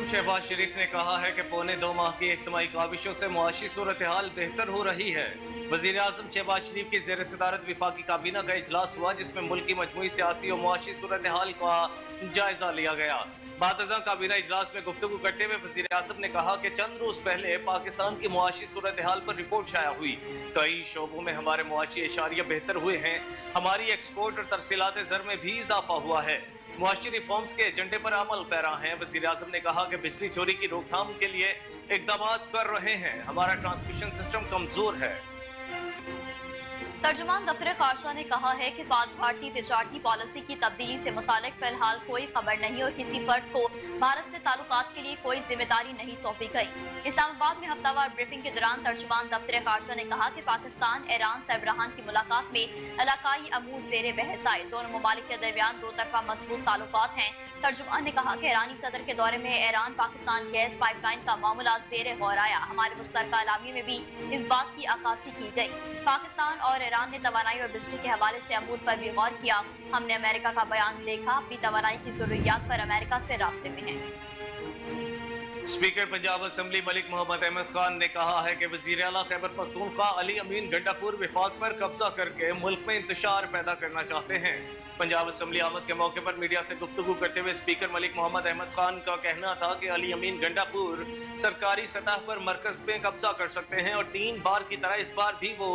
शहबाज शरीफ ने कहा है कि पौने 2 माह की इज्तिमाई काविशों से मुआशी सूरत हाल बेहतर हो रही है। वज़ीर आज़म शहबाज शरीफ की ज़ेर सदारत विफाकी काबीना का इजलास हुआ, जिसमें मुल्क की मजमूई सियासी और मुआशी सूरत हाल का जायजा लिया गया। बातज़ा काबीना इजलास में गुफ्तगू करते हुए वज़ीर आज़म ने कहा कि चंद रोज पहले पाकिस्तान की मुआशी सूरत हाल पर रिपोर्ट शाया हुई। कई शोबों में हमारे मुआशी इशारिया बेहतर हुए हैं। हमारी एक्सपोर्ट और तरसीलात ज़र में भी इजाफा हुआ है। मुआशी रिफॉर्म्स के एजेंडे पर अमल पैरा हैं। वज़ीर आज़म ने कहा कि बिजली चोरी की रोकथाम के लिए इक़दाम कर रहे हैं। हमारा ट्रांसमिशन सिस्टम कमजोर है। तर्जुमान दफ्तर खारजा ने कहा है कि पाक भारतीय तिजारती पॉलिसी की तब्दीली से मुतालिक फिलहाल कोई खबर नहीं और किसी फर्द को भारत से ताल्लुकात के लिए कोई जिम्मेदारी नहीं सौंपी गई। इस्लामाबाद में हफ्तावार ब्रीफिंग के दौरान तर्जुमान दफ्तर खारजा ने कहा कि पाकिस्तान ईरान सरबराहान की मुलाकात में इलाकाई अमूर ज़ेरे बहस आए। दोनों ममालिक के दरमियान दो तरफा मजबूत ताल्लुकात हैं। तर्जुमान ने कहा कि ईरानी सदर के दौरे में ईरान पाकिस्तान गैस पाइपलाइन का मामला ज़ेरे गौर आया। हमारे मुश्तरका एलामी में भी इस बात की अक्कासी की गई। पाकिस्तान और ईरान ने तवानाई और बिजली के हवाले से अमूर पर भी गौर किया। हमने अमेरिका का बयान देखा, अपनी तवानाई की जरूरियात पर अमेरिका से राब्ते में है। स्पीकर पंजाब असम्बली मलिक मोहम्मद अहमद खान ने कहा है कि वज़ीर आला खैबर पख्तूनख्वा अली अमीन गंडापुर विफाक पर कब्जा करके मुल्क में इंतशार पैदा करना चाहते हैं। पंजाब असम्बली आमद के मौके पर मीडिया से गुफ्तगू करते हुए स्पीकर मलिक मोहम्मद अहमद खान का कहना था कि अली अमीन गंडापुर सरकारी सतह पर मरकज पे कब्जा कर सकते हैं और 3 बार की तरह इस बार भी वो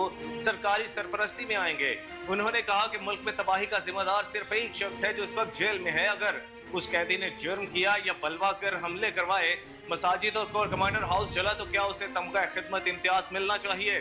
सरकारी सरपरस्ती में आएंगे। उन्होंने कहा कि मुल्क में तबाही का जिम्मेदार सिर्फ एक शख्स है जो इस वक्त जेल में है। अगर उस कैदी ने जुर्म किया या बलवा कर हमले करवाए, मसाजिद और कोर कमांडर हाउस जला, तो क्या उसे तमगा खिदमत इम्तियाज मिलना चाहिए।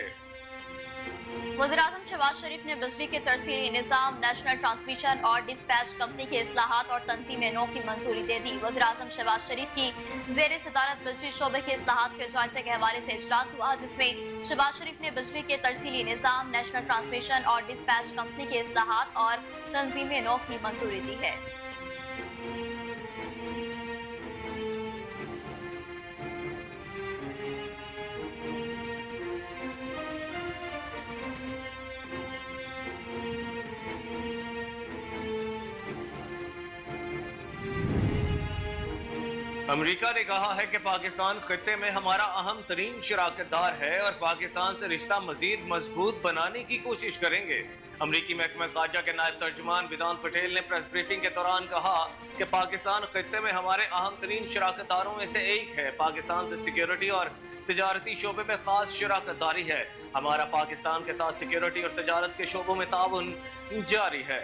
वज़ीर-ए-आज़म शहबाज शरीफ ने बिजली के तरसीली निज़ाम, नेशनल ट्रांसमिशन और डिस्पैच कंपनी के इस्लाहात और तंजीम नौ की मंजूरी दे दी। वज़ीर-ए-आज़म शहबाज शरीफ की ज़ेर सदारत बिजली शोबे के इस्लाहात के जायजे के हवाले से इजलास हुआ, जिसमें शहबाज शरीफ ने बिजली के तरसीली निज़ाम, नेशनल ट्रांसमिशन और डिस्पैच कंपनी के इस्लाहात और तंजीम नौ की मंजूरी दी है। अमेरिका ने कहा है कि पाकिस्तान खित्ते में हमारा अहम तरीन शराकतदार है और पाकिस्तान से रिश्ता मजीद मजबूत बनाने की कोशिश करेंगे। अमरीकी महकमा खारजा के नायब तर्जुमान विधान पटेल ने प्रेस ब्रीफिंग के दौरान कहा कि पाकिस्तान खित्ते में हमारे अहम तरीन शराकतदारों में से एक है। पाकिस्तान से सिक्योरिटी और तजारती शोबे में खास शराकतदारी है। हमारा पाकिस्तान के साथ सिक्योरिटी और तजारत के शोबों में ताउन जारी है।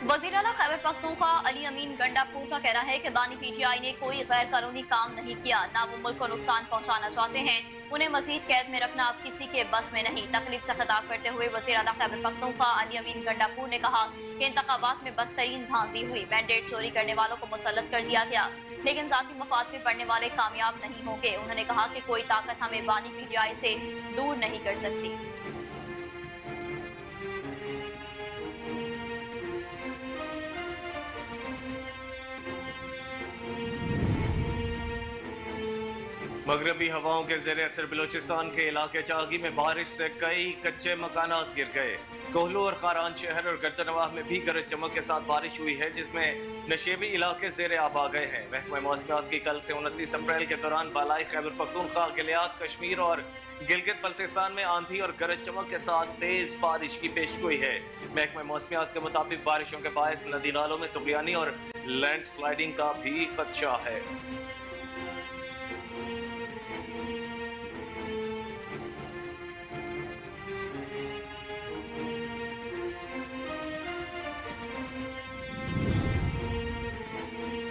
वज़ीर आला खैबर पख्तूनख्वा अली अमीन गंडापुर का कहना है कि बानी PTI ने कोई गैर कानूनी काम नहीं किया, ना वो मुल्क को नुकसान पहुंचाना चाहते हैं। उन्हें मजीद कैद में रखना अब किसी के बस में नहीं। तकलीफ से खिताब करते हुए वज़ीर आला खैबर पख्तूनख्वा अली अमीन गंडापुर ने कहा कि इंतखाबात में बदतरीन धांधली हुई, मैंडेट चोरी करने वालों को मुसल्लत कर दिया गया, लेकिन जाती मफाद में पड़ने वाले कामयाब नहीं होंगे। उन्होंने कहा कि कोई ताकत हमें बानी PTI से दूर नहीं कर सकती। मगरबी हवाओं के ज़ेरे असर बलोचिस्तान के इलाके चागी में बारिश से कई कच्चे मकानात गिर गए। कोहलू और खारान शहर और गर्दनवाह में भी गरज चमक के साथ बारिश हुई है, जिसमें नशेबी इलाके ज़ेरे आब आ गए हैं। महकमा मौसमियात की कल से 29 अप्रैल के दौरान बालाई खैबर पख्तूनख्वा, गिलियात, कश्मीर और गिलगित बल्तिस्तान में आंधी और गरज चमक के साथ तेज बारिश की पेशगोई है। महकमा मौसमियात के मुताबिक बारिशों के बायस नदी नालों में तुगयानी और लैंड स्लाइडिंग का भी खदशा है।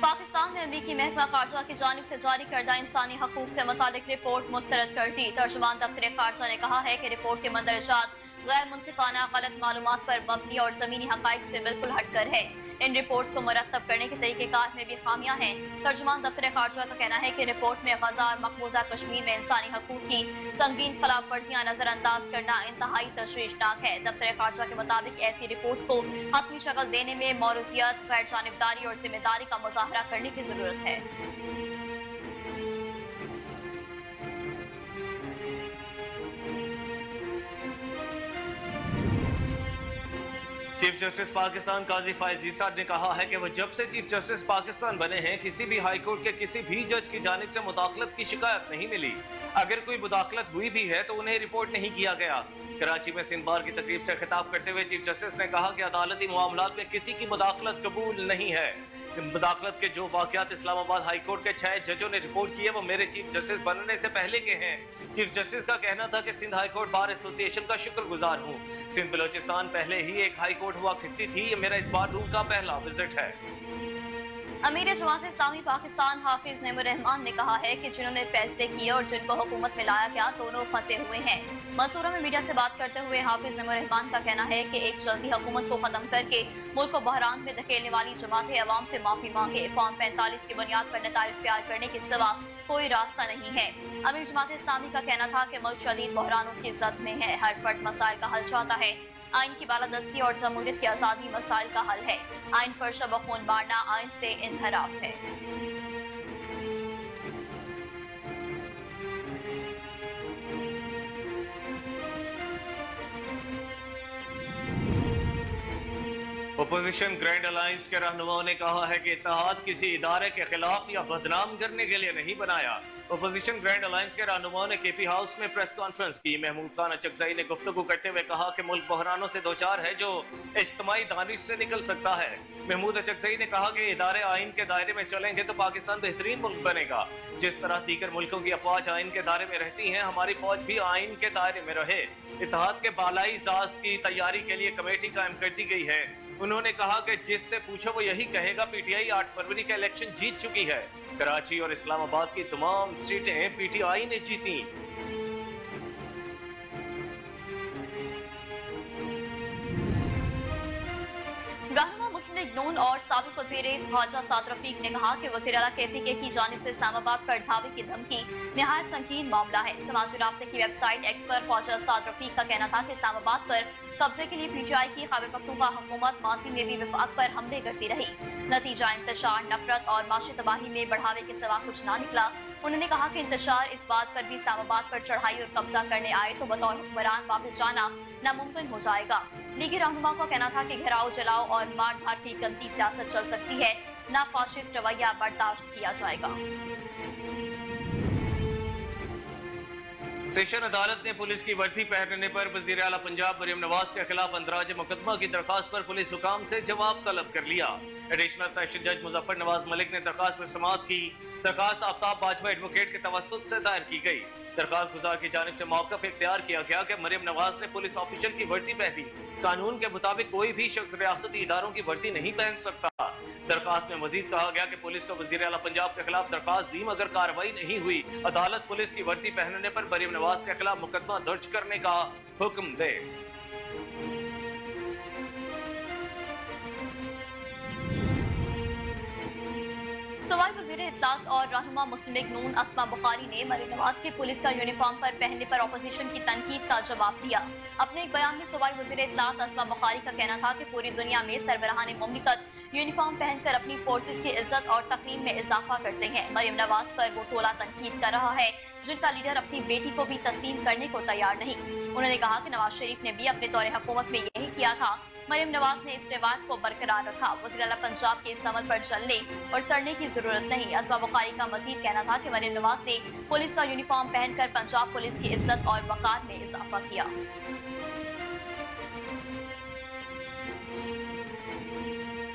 पाकिस्तान ने अमरीकी महकमा खारजा की जानिब से जारी करदा इंसानी हकूक से मुतालिक रिपोर्ट मुस्तरद कर दी। तर्जुमान दफ्तर खारजा ने कहा है कि रिपोर्ट के मंदरजात गैर मुनसिफाना गलत मालूमात पर मबनी और ज़मीनी हक़ाइक़ से बिल्कुल हटकर है। इन रिपोर्ट्स को मुरत्तब करने के तरीक़ेकार में भी खामियां हैं। तर्जुमान दफ्तर खारजा का कहना है कि रिपोर्ट में गज़ा और मकबूजा कश्मीर में इंसानी हकूक की संगीन खिलाफ वर्जियां नजरअंदाज करना इंतहाई तशवीशनाक है। दफ्तर खारजा के मुताबिक ऐसी रिपोर्ट्स को हतमी शक्ल देने में मौरूसियत, गैर जानिबदारी और जिम्मेदारी का मुजाहरा करने की जरूरत है। चीफ जस्टिस पाकिस्तान काजी फायज ईसा ने कहा है कि वो जब से चीफ जस्टिस पाकिस्तान बने हैं किसी भी हाई कोर्ट के किसी भी जज की जानिब से मुदाखलत की शिकायत नहीं मिली। अगर कोई मुदाखलत हुई भी है तो उन्हें रिपोर्ट नहीं किया गया। कराची में सिंध बार की तकरीब से खिताब करते हुए चीफ जस्टिस ने कहा कि अदालती मामलात में किसी की मुदाखलत कबूल नहीं है। मुदाखलत के जो वाकयात इस्लामाबाद हाई कोर्ट के 6 जजों ने रिपोर्ट किए वो मेरे चीफ जस्टिस बनने से पहले के हैं। चीफ जस्टिस का कहना था कि Sindh high court bar association का शुक्रगुजार हूँ। सिंध बलोचिस्तान पहले ही एक हाई कोर्ट हुआ करती थी, ये मेरा इस बार रूम का पहला विजिट है। अमीर जमात इस्लामी पाकिस्तान हाफिज नईमुर रहमान ने कहा है कि जिन्होंने फैसले किए और जिनको हुकूमत में लाया गया दोनों फंसे हुए हैं। मंसूरा में मीडिया से बात करते हुए हाफिज नईमुर रहमान का कहना है कि एक जल्दी हुकूमत को खत्म करके मुल्क को बहरान में धकेलने वाली जमातें अवाम से माफी मांगे। फॉर्म 45 की बुनियाद पर नताइज तैयार करने के सिवा कोई रास्ता नहीं है। अमीर जमात इस्लामी का कहना था कि मुल्क शदीद बहरानों की जद में है, हर फर्द मसाइल का हल चाहता है। आइन की बालादस्ती और जमहूरियत की आज़ादी मसाइल का हल है। आइन पर शब खून मारना आइन से इनहराफ है। ओपोजिशन ग्रैंड अलायंस के रहनुमाओं ने कहा है कि इत्तेहाद किसी इदारे के खिलाफ या बदनाम करने के लिए नहीं बनाया। ओपोजिशन ग्रैंड अलायंस के रहनुमाओं ने केपी हाउस में प्रेस कॉन्फ्रेंस की। महमूद खान अचकजई ने गुफ्तगू करते हुए कहा कि मुल्क बहरानों से दो चार है जो इज्तिमाई दानिश से निकल सकता है। महमूद अचकजई ने कहा कि इदारे आइन के दायरे में चलेंगे तो पाकिस्तान बेहतरीन मुल्क बनेगा। जिस तरह दीगर मुल्कों की अफवाज आइन के दायरे में रहती हैं, हमारी फौज भी आइन के दायरे में रहे। इत्तेहाद के बालाई इजाज की तैयारी के लिए कमेटी कायम कर दी गई है। उन्होंने कहा कि जिससे पूछो वो यही कहेगा पीटीआई 8 फरवरी का इलेक्शन जीत चुकी है। कराची और इस्लामाबाद की तमाम सीटें पीटीआई ने जीती। रहनुमा मुस्लिम लीग नून और साबिक वज़ीर ख्वाजा साद रफीक ने कहा कि वज़ीर आला केपीके की जानिब से इस्लामाबाद पर ढाबे की धमकी निहायत संगीन मामला है। समाजी राब्ते की वेबसाइट एक्स पर ख्वाजा साद रफीक का कहना था कि इस्लामाबाद पर कब्जे के लिए पीटीआई की खैबर पख्तूनख्वा हुकूमत माजी में भी विफाक पर हमले करती रही। नतीजा इंतशार, नफरत और माशी तबाही में बढ़ावे के सिवा कुछ ना निकला। उन्होंने कहा कि इंतशार इस बात पर भी इस्लामाबाद पर चढ़ाई और कब्जा करने आए तो बतौर हुक्मरान वापस जाना नामुमकिन हो जाएगा। लीगी रहनुमा का कहना था कि घेराव जलाओ और मार धाड़ की गंदी सियासत चल सकती है, ना फाशिस्ट रवैया बर्दाश्त किया जाएगा। सेशन अदालत ने पुलिस की वर्दी पहनने पर वजीर आला पंजाब मरियम नवाज के खिलाफ अंदराज मुकदमा की दरखास्त पर पुलिस हुकाम से जवाब तलब कर लिया। एडिशनल सेशन जज मुजफ्फर नवाज मलिक ने दरखास्त पर समाअत की। दरखास्त आफ्ताब बाजवा एडवोकेट के तवस्सुत से दायर की गई। दरखास्त गुजार की जानिब से मौक़िफ़ इख्तियार किया गया कि मरियम नवाज ने पुलिस ऑफिसर की वर्दी पहनी। कानून के मुताबिक कोई भी शख्स रियासती इदारों की वर्दी नहीं पहन सकता। दरखास्त में मजीद कहा गया कि पुलिस को वजीर आला पंजाब के खिलाफ दरखास्त दी मगर कार्रवाई नहीं हुई। अदालत पुलिस की वर्दी पहनने पर मरियम नवाज के खिलाफ मुकदमा दर्ज करने का हुक्म दे। सूबाई वज़ीर इत्तलात और रहनुमा मुस्लिम लीग नून अस्मा बुखारी ने मरियम नवाज के पुलिस का यूनिफॉर्म पर पहनने पर अपोजिशन की तनकीद का जवाब दिया। अपने एक बयान में सूबाई वज़ीर इत्तलात अस्मा बुखारी का कहना था कि पूरी दुनिया में सरबराहान मुमलिकत यूनिफॉर्म पहनकर अपनी फोर्सेस की इज्जत और तकरीम में इजाफा करते हैं। मरियम नवाज पर वो टोला तनकीद कर रहा है जिनका लीडर अपनी बेटी को भी तस्लीम करने को तैयार नहीं। उन्होंने कहा कि नवाज शरीफ ने भी अपने दौरे हुकूमत में यही किया था। मरियम नवाज ने इस रिवाज को बरकरार रखा। वज़ीर आला पंजाब के इस अमल पर चलने और सड़ने की जरूरत नहीं। अस्मा बुखारी का मजीद कहना था कि मरियम नवाज ने पुलिस का यूनिफॉर्म पहनकर पंजाब पुलिस की इज्जत और वकार में इजाफा किया।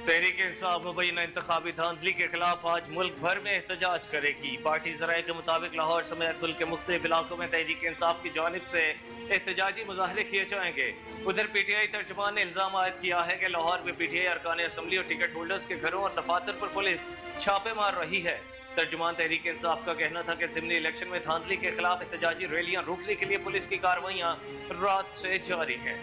तहरीक इंसाफ मुबैना इंतखाबी धांधली के खिलाफ आज मुल्क भर में एहतजाज करेगी। पार्टी ज़राए के मुताबिक लाहौर समेत मुल्क के मुख्तलिफ इलाकों में तहरीक इंसाफ की जानिब से एहतजाजी मुजाहरे किए जाएंगे। उधर पीटीआई तर्जुमान ने इल्जाम आयद किया है कि लाहौर में पीटीआई अरकान असम्बली और टिकट होल्डर्स के घरों और दफातर पर पुलिस छापे मार रही है। तर्जुमान तहरीक इंसाफ का कहना था कि ज़िमनी इलेक्शन में धांधली के खिलाफ एहतजाजी रैलियां रोकने के लिए पुलिस की कार्रवाइयां रात से जारी हैं।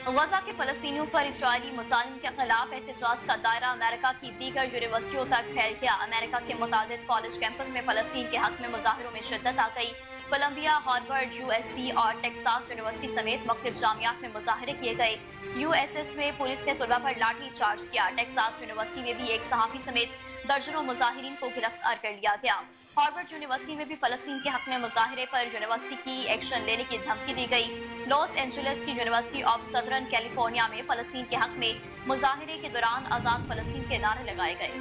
गजा के फलस्तीनियों पर इस्राइली मुजालिम के खिलाफ एहतजाज का दायरा अमेरिका की दीगर यूनिवर्सिटियों तक फैल गया। अमेरिका के मुताबिक कॉलेज कैंपस में फलस्तीन के हक में मुजाहरों में शिद्दत आ गई। कोलंबिया, हार्वर्ड, यूएससी और टेक्सास यूनिवर्सिटी समेत मुख्तलिफ जामियात में मुजाहरे किए गए। यूएसएस में पुलिस ने तलबा पर लाठी चार्ज किया। टेक्सास यूनिवर्सिटी में भी एक सहाफी समेत दर्जनों मुजाहिरीन को गिरफ्तार कर लिया गया। हार्वर्ड यूनिवर्सिटी में भी फलस्तीन के हक में मुजाहरे पर यूनिवर्सिटी की एक्शन लेने की धमकी दी गई। लॉस एंजलिस की यूनिवर्सिटी ऑफ सदर्न कैलिफोर्निया में फलस्तीन के हक में मुजाहरे के दौरान आजाद फलस्तीन के नारे लगाए गए।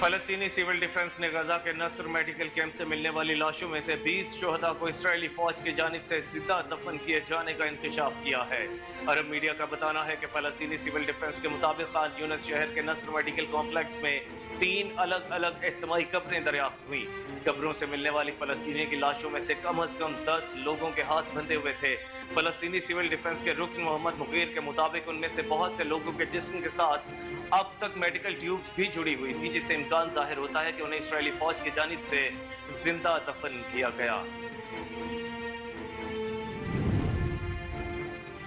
फलस्तीनी सिविल डिफेंस ने गजा के नसर मेडिकल कैंप से मिलने वाली लाशों में से 20 शोहदा को इसराइली फौज की जानिब से जिंदा दफन किए जाने का इंकशाफ किया है। अरब मीडिया का बताना है कि फलस्तीनी सिविल डिफेंस के मुताबिक खान यूनिस शहर के नसर मेडिकल कॉम्प्लेक्स में 3 अलग अलग इज्तिमाई कब्रें दरियाफ्त हुई। कब्रों से मिलने वाली फलस्तीनी की लाशों में से कम 10 लोगों के हाथ बंधे हुए थे। फलस्तीनी सिविल डिफेंस के रुकन मोहम्मद मुगीर के मुताबिक उनमें से बहुत से लोगों के जिस्म के साथ अब तक मेडिकल ट्यूब्स भी जुड़ी हुई थी, जिससे इम्कान जाहिर होता है कि उन्हें इसराइली फौज की जानिब से जिंदा दफन किया गया।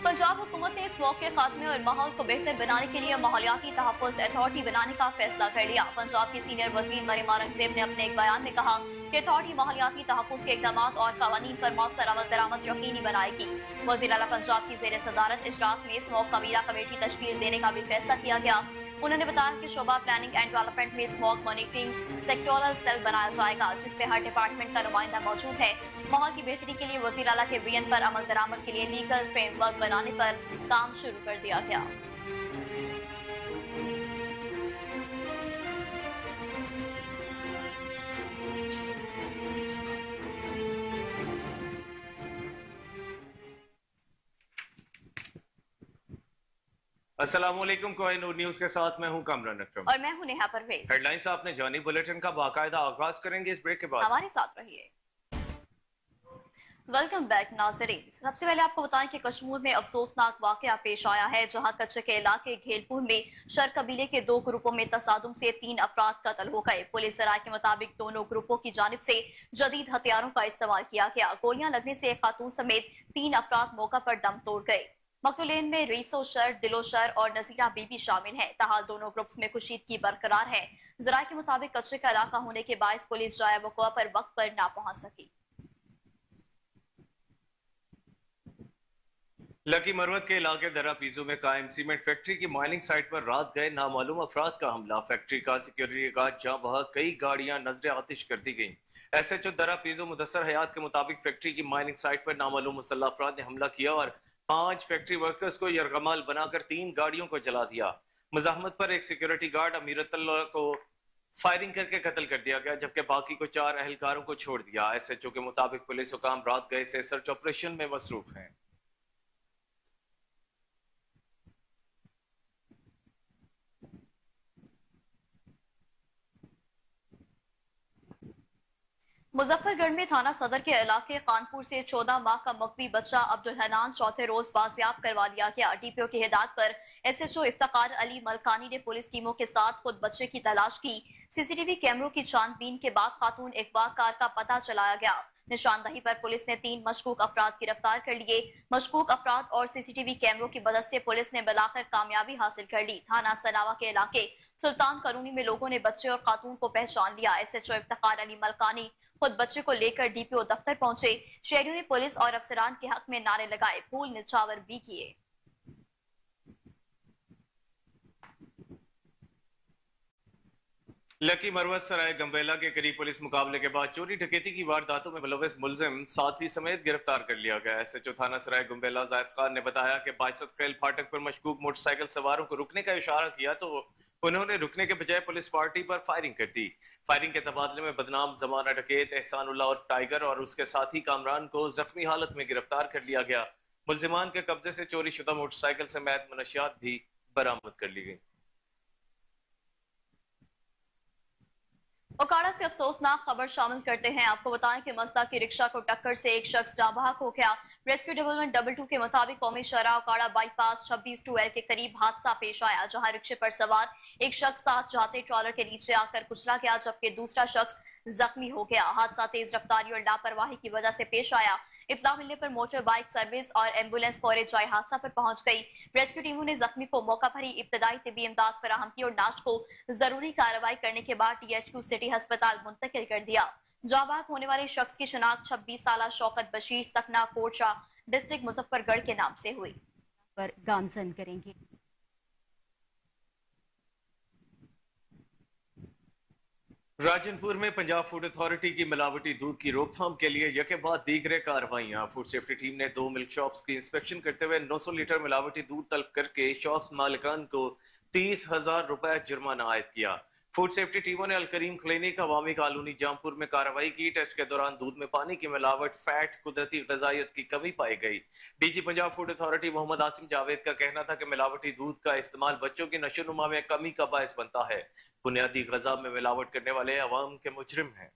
पंजाब हुकूमत ने स्मोक के खात्मे और माहौल को बेहतर बनाने के लिए माहौलियाती तहफ़्फ़ुज़ अथॉरिटी बनाने का फैसला कर लिया। पंजाब की सीनियर वज़ीर मरियम औरंगज़ेब ने अपने एक बयान में कहा कि अथॉरिटी माहौलियाती तहफ़्फ़ुज़ के इक़दाम और क़वानीन पर मौसर अमल दरामद यकीनी बनाएगी। वज़ीर आला पंजाब की ज़ेर सदारत इजलास में स्मोक कबीरा कमेटी तश्कील देने का भी फैसला किया गया। उन्होंने बताया कि शोबा प्लानिंग एंड डेवलपमेंट में स्मोक मॉनिटरिंग सेक्टोरल सेल बनाया जाएगा, जिसपे हर डिपार्टमेंट का नुमाइंदा मौजूद है। माहौल की बेहतरी के लिए वज़ीर आला के विजन पर अमल दरामद के लिए लीगल फ्रेमवर्क बनाने पर काम शुरू कर दिया गया। अस्सलामुअलैकुम, कोहिनूर न्यूज के साथ मैं हूं कामरान अकरम और मैं हूं नेहा परवेज। हेडलाइंस आपने जानी, बुलेटिन का बाकायदा आगाज करेंगे इस ब्रेक के बाद। हमारे साथ रहिए। वेलकम बैक नाज़रीन। सबसे पहले आपको बताएं कि कश्मीर में अफसोसनाक वाकया पेश आया है, जहां कच्चे के इलाके घेलपुर में शर कबीले के 2 ग्रुपों में तसादुम से 3 अफराद कत्ल हो गए। पुलिस राय के मुताबिक दोनों ग्रुपों की जानिब से जदीद हथियारों का इस्तेमाल किया गया। गोलियां लगने से एक खातून समेत 3 अफराद मौका पर दम तोड़ गए। मकतूलेन में रईसो शर, दिलो शर और नजीरा बीबी शामिल हैं। ताहाल दोनों ग्रुप्स में कुशीदगी बरकरार है। जराये के मुताबिक कच्चे का इलाका होने के बायस पुलिस जाया वक़ुआ पर वक्त पर ना पहुंच सकी। लकी मरवत के इलाके दरा पीजो में कायम सीमेंट फैक्ट्री की माइनिंग साइट पर रात गए नामालूम अफराद का हमला। फैक्ट्री का सिक्योरिटी गार्ड जहां वहां कई गाड़ियां नजर आतिश कर दी गई। SHO दरा पीजो मुदस्सर हयात के मुताबिक फैक्ट्री की माइनिंग साइट पर नामालूम मुसल्लह अफराद ने हमला किया और 5 फैक्ट्री वर्कर्स को यरगमाल बनाकर 3 गाड़ियों को जला दिया। मुजाहमत पर एक सिक्योरिटी गार्ड अमीरतुल्लाह को फायरिंग करके कत्ल कर दिया गया, जबकि बाकी को 4 अहलकारों को छोड़ दिया। SHO के मुताबिक पुलिस हुकाम रात गए से सर्च ऑपरेशन में मसरूफ हैं। मुजफ्फरगढ़ में थाना सदर के इलाके कानपुर से 14 माह का मकवी बच्चा अब्दुल हनान चौथे रोज बाजियाब करवा लिया गया। DPO की हिदायत पर SHO इफ्तिकार अली मलकानी ने पुलिस टीमों के साथ खुद बच्चे की तलाश की। CCTV कैमरों की छानबीन के बाद खातून अगवा कार का पता चलाया गया। निशानदही पर पुलिस ने 3 मशकूक अफराद गिरफ्तार कर लिए। मशकूक अफराद और CCTV कैमरों की मदद से पुलिस ने बिलाखिर कामयाबी हासिल कर ली। थाना सनावा के इलाके सुल्तान कॉलोनी में लोगों ने बच्चे और खातून को पहचान लिया। SHO इफ्तिकार अली मलकानी खुद बच्चे को लेकर DPO दफ्तर पहुंचे। शहरियों ने पुलिस और अफसरान के हक में नारे लगाए, फूल निछावर भी किए। लकी मरवत सराय गंबेला के करीब पुलिस मुकाबले के बाद चोरी डकैती की वारदातों में मुलविस मुलजिम साथी समेत गिरफ्तार कर लिया गया। SHO थाना सराय गंबेला जायद खान ने बताया कि बाइसत खेल फाटक पर मशकूक मोटरसाइकिल सवारों को रुकने का इशारा किया तो उन्होंने रुकने के बजाय पुलिस पार्टी पर फायरिंग कर दी। फायरिंग के तबादले में बदनाम जमाना डकैत एहसानुल्लाह और टाइगर और उसके साथी कामरान को जख्मी हालत में गिरफ्तार कर लिया गया। मुलजिमान के कब्जे से चोरी शुदा मोटरसाइकिल समेत मनशियात भी बरामद कर ली गई। ओकाड़ा से अफसोसनाक खबर शामिल करते हैं। आपको बताएं कि मजदा की रिक्शा को टक्कर से एक शख्स जाँ बहक हो गया। रेस्क्यू डेवलपमेंट 22 के मुताबिक कौमी शहरा ओकाड़ा बाईपास 26-2L के करीब हादसा पेश आया, जहां रिक्शे पर सवार एक शख्स साथ जाते ट्रॉलर के नीचे आकर कुचला गया, जबकि दूसरा शख्स जख्मी हो गया। हादसा तेज रफ्तारी और लापरवाही की वजह से पेश आया। इत्तला मिलने पर मोटर बाइक सर्विस और एम्बुलेंस फौरी जाए हादसा पर पहुंच गई। रेस्क्यू टीमों ने जख्मी को मौका पर ही इब्तदाई तिब्बी इमदाद फराहम की और नाश को जरूरी कार्रवाई करने के बाद THQ सिटी अस्पताल मुंतकिल कर दिया। जाबाक होने वाले शख्स की शिनाख्त 26 साल शौकत बशीर सकना कोटशा डिस्ट्रिक्ट मुजफ्फरगढ़ के नाम से हुई। पर गामजन करेंगे। राजनपुर में पंजाब फूड अथॉरिटी की मिलावटी दूध की रोकथाम के लिए यके बाद दीगरे कार्रवाइयां। फूड सेफ्टी टीम ने 2 मिल्क शॉप्स की इंस्पेक्शन करते हुए 900 लीटर मिलावटी दूध तलब करके शॉप मालिकान को 30,000 रुपए जुर्माना आयद किया। फूड सेफ्टी टीमों ने अलकरीम क्लिनिक अवामी कॉलोनी जामपुर में कार्रवाई की। टेस्ट के दौरान दूध में पानी की मिलावट, फैट, कुदरती गजाइत की कमी पाई गई। DG Punjab food authority Mohammad Asim Javed का कहना था कि मिलावटी दूध का इस्तेमाल बच्चों की नशोनुमा में कमी का बायस बनता है। बुनियादी गजा में मिलावट करने वाले अवाम के मुजरिम हैं।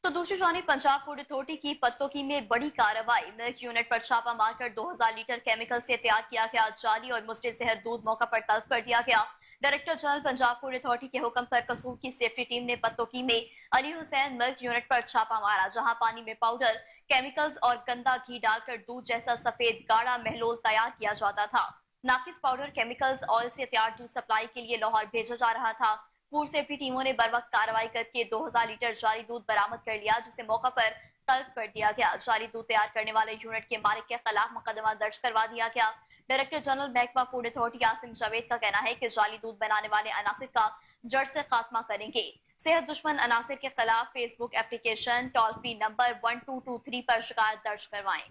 तो दूसरी जानिब पंजाब फूड अथॉरिटी की पत्तोकी में बड़ी कार्रवाई। मिल्क यूनिट पर छापा मारकर 2000 लीटर केमिकल से तैयार किया गया जाली और मुस्लिम सेहत दूध मौका पर तलब कर दिया गया। Director general Punjab food authority के हुक्म पर कसूर की सेफ्टी टीम ने पत्तोकी में अली हुसैन मिल्क यूनिट पर छापा मारा, जहां पानी में पाउडर, केमिकल्स और गंदा घी डालकर दूध जैसा सफेद गाढ़ा महलोल तैयार किया जाता था। नाकिस पाउडर, केमिकल्स, ऑयल से तैयार दूध सप्लाई के लिए लाहौर भेजा जा रहा था। फूड सेफ्टी टीमों ने बर वक्त कार्रवाई करके 2000 लीटर जाली दूध बरामद कर लिया, जिसे मौका पर तलब कर दिया गया। जाली दूध तैयार करने वाले यूनिट के मालिक के खिलाफ मुकदमा दर्ज करवा दिया गया। डायरेक्टर जनरल महकमा फूड अथॉरिटी आसिम जावेद का कहना है कि जाली दूध बनाने वाले अनासिर का जड़ से खात्मा करेंगे। सेहत दुश्मन अनासिर के खिलाफ Facebook application, toll free number 1223 पर शिकायत दर्ज करवाएं।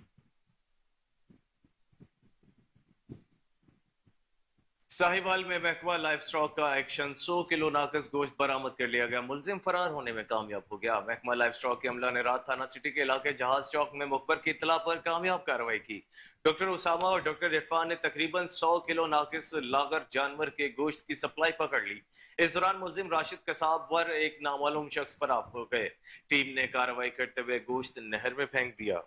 साहिवाल में महकमा लाइफ स्टॉक का एक्शन, 100 किलो नाकस गोश्त बरामद कर लिया गया। मुलजिम फरार होने में कामयाब हो गया। महकमा लाइफ स्टॉक के अमला ने रात थाना सिटी के इलाके जहाज चौक में मुखबर की इत्तला पर कामयाब कार्रवाई की। डॉक्टर उसामा और डॉक्टर इरफान ने तकरीबन 100 किलो नाकिस लागर जानवर के गोश्त की सप्लाई पकड़ ली। इस दौरान मुलजिम राशिद कसाब वर एक नामालूम शख्स फरार हो गए। टीम ने कार्रवाई करते हुए गोश्त नहर में फेंक दिया।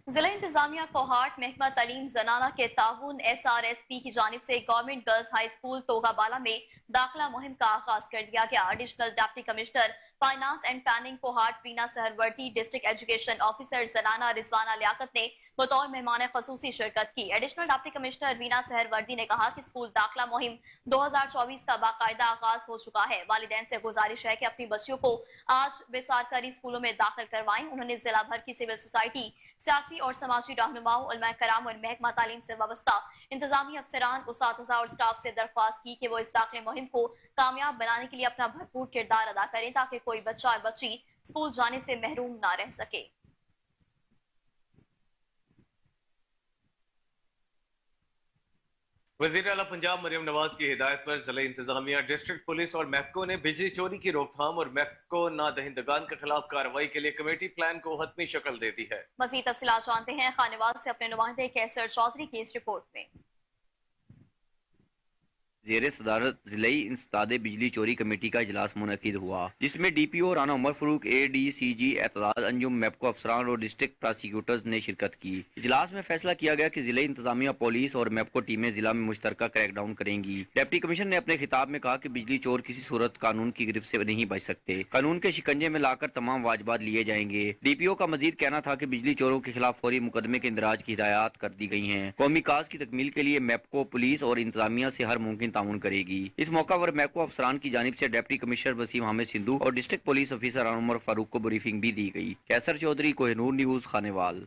जिला इंतजामिया कोहाट महकमा तालीम जनाना के ताउन SRSP की जानिब से government girls high school Togabala में दाखिला मुहिम का आगाज कर दिया गया। Additional deputy commissioner finance and planning Kohat Bina Suhrawardy, district education officer जनाना रिजवाना लियाकत ने बतौर मेहमान खसूसी शिरकत की। Additional deputy commissioner Bina Suhrawardy ने कहा कि स्कूल दाखिला मुहिम 2024 का बाकायदा आगाज हो चुका है। वालिदैन से गुजारिश है कि अपनी बच्चियों को आज बेसरकारी स्कूलों में दाखिल करवाएं। उन्होंने जिला भर की सिविल सोसाइटी, सियासी और समाजी रहनुमाओं, उलमा कराम और महकमा तालीम से वाबस्ता इंतजामी अफसरान, उस्ताद और स्टाफ से दरख्वास्त की कि वो इस दाखिले मुहिम को कामयाब बनाने के लिए अपना भरपूर किरदार अदा करें, ताकि कोई बच्चा और बच्ची स्कूल जाने से महरूम ना रह सके। वज़ीर आला पंजाब मरियम नवाज की हिदायत पर जिला इंतजामिया, डिस्ट्रिक्ट पुलिस और मैप्को ने बिजली चोरी की रोकथाम और मैप्को नादहिंदगान के खिलाफ कार्रवाई के लिए कमेटी प्लान को हतमी शक्ल दे दी है। मज़ीद तफसीलात जानते हैं खानेवाल से अपने नुमाइंदे कैसर चौधरी की इस रिपोर्ट में। ज़ेरे सदारत ज़िलाई इंसदादे बिजली चोरी कमेटी का इजलास मुनक़िद हुआ, जिसमें DPO राना उमर फरूक, ADCG एतदाद अंजुम, मैप्को अफसरान और डिस्ट्रिक्ट प्रोसिक्यूटर्स ने शिरकत की। इजलास में फैसला किया गया कि ज़िला इंतजामिया, पुलिस और मैप्को टीमें जिला में मुश्तरका क्रैकडाउन करेंगी। डिप्टी कमिश्नर ने अपने खिताब में कहा कि बिजली चोर किसी सूरत कानून की गिरफ्त से नहीं बच सकते, कानून के शिकंजे में लाकर तमाम वाजबात लिए जाएंगे। DPO का मजीद कहना था कि बिजली चोरों के खिलाफ फौरी मुकदमे के इंदराज की हिदायत कर दी गई हैं। कौमी काज की तकमील के लिए मैप्को, पुलिस और इंतजामिया से हर मुमकिन ताउन करेगी। इस मौका पर मैप्को अफसरान की जानिब से डिप्टी कमिश्नर वसीम अहमद सिंधु और district police officer Rana Umar Farooq को ब्रीफिंग भी दी गई। कैसर चौधरी, कोहिनूर न्यूज, खानेवाल।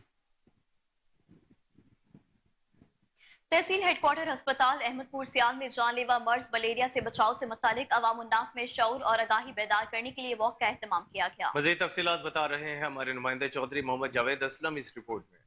तहसील हेडक्वार्टर अस्पताल अहमदपुर सियाल में जानलेवा मर्ज मलेरिया से बचाव से मुतालिक अवाम उन्नास में शऊर और आगाही बेदार करने के लिए वॉक का एहतमाम किया गया। मज़ीद तफसीलात बता रहे हैं हमारे नुमाइंदे चौधरी मोहम्मद जावेद असलम इस रिपोर्ट में।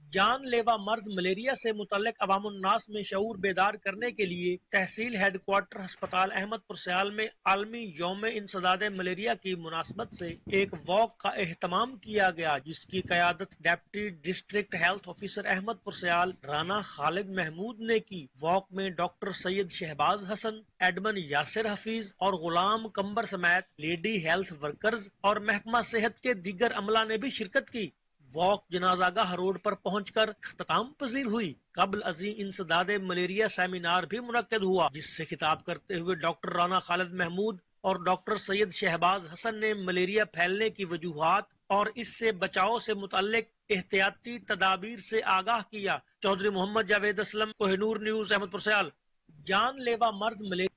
जानलेवा मर्ज मलेरिया से मुतल्लिक अवामुन्नास में शऊर बेदार करने के लिए तहसील हेडक्वार्टर अस्पताल अहमदपुर सियाल में आलमी यौम इंसदादे मलेरिया की मुनासबत से एक वॉक का एहतमाम किया गया, जिसकी क़यादत deputy district health officer Ahmadpur Sial Rana Khalid Mahmood ने की। वॉक में डॉक्टर सैयद शहबाज हसन, एडमन यासिर हफीज और गुलाम कंबर समेत लेडी हेल्थ वर्कर्स और महकमा सेहत के दीगर अमला ने भी शिरकत की। वॉक जनाजागाह रोड पर पहुंचकर इख्तिताम पजीर हुई। कबल अजी इंसदादे मलेरिया सेमिनार भी मुनक्किद हुआ, जिससे खिताब करते हुए डॉक्टर राना खालिद महमूद और डॉक्टर सैयद शहबाज हसन ने मलेरिया फैलने की वजूहात और इससे बचाव से मुताल्लिक एहतियाती तदाबीर से आगाह किया। चौधरी मोहम्मद जावेद असलम, कोहिनूर न्यूज, अहमदपुर सयाल। जानलेवा मर्ज मलेरिया।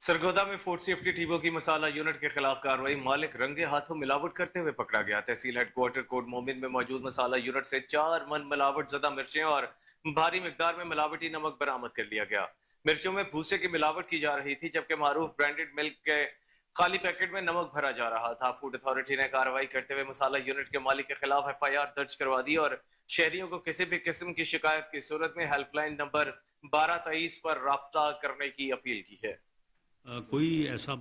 सरगोदा में फूड सेफ्टी टीमों की मसाला यूनिट के खिलाफ कार्रवाई। मालिक रंगे हाथों मिलावट करते हुए पकड़ा गया। तहसील हेडक्वार्टर कोट मोमिन में मौजूद मसाला यूनिट से 4 मन मिलावट ज़दा मिर्चें और भारी मिकदार में मिलावटी नमक बरामद कर लिया गया। मिर्चों में भूसे की मिलावट की जा रही थी, जबकि मारूफ ब्रांडेड मिल्क के खाली पैकेट में नमक भरा जा रहा था। फूड अथॉरिटी ने कार्रवाई करते हुए मसाला यूनिट के मालिक के खिलाफ FIR दर्ज करवा दी और शहरियों को किसी भी किस्म की शिकायत की सूरत में हेल्पलाइन नंबर 1223 पर राब्ता करने की अपील की है। कोई ऐसा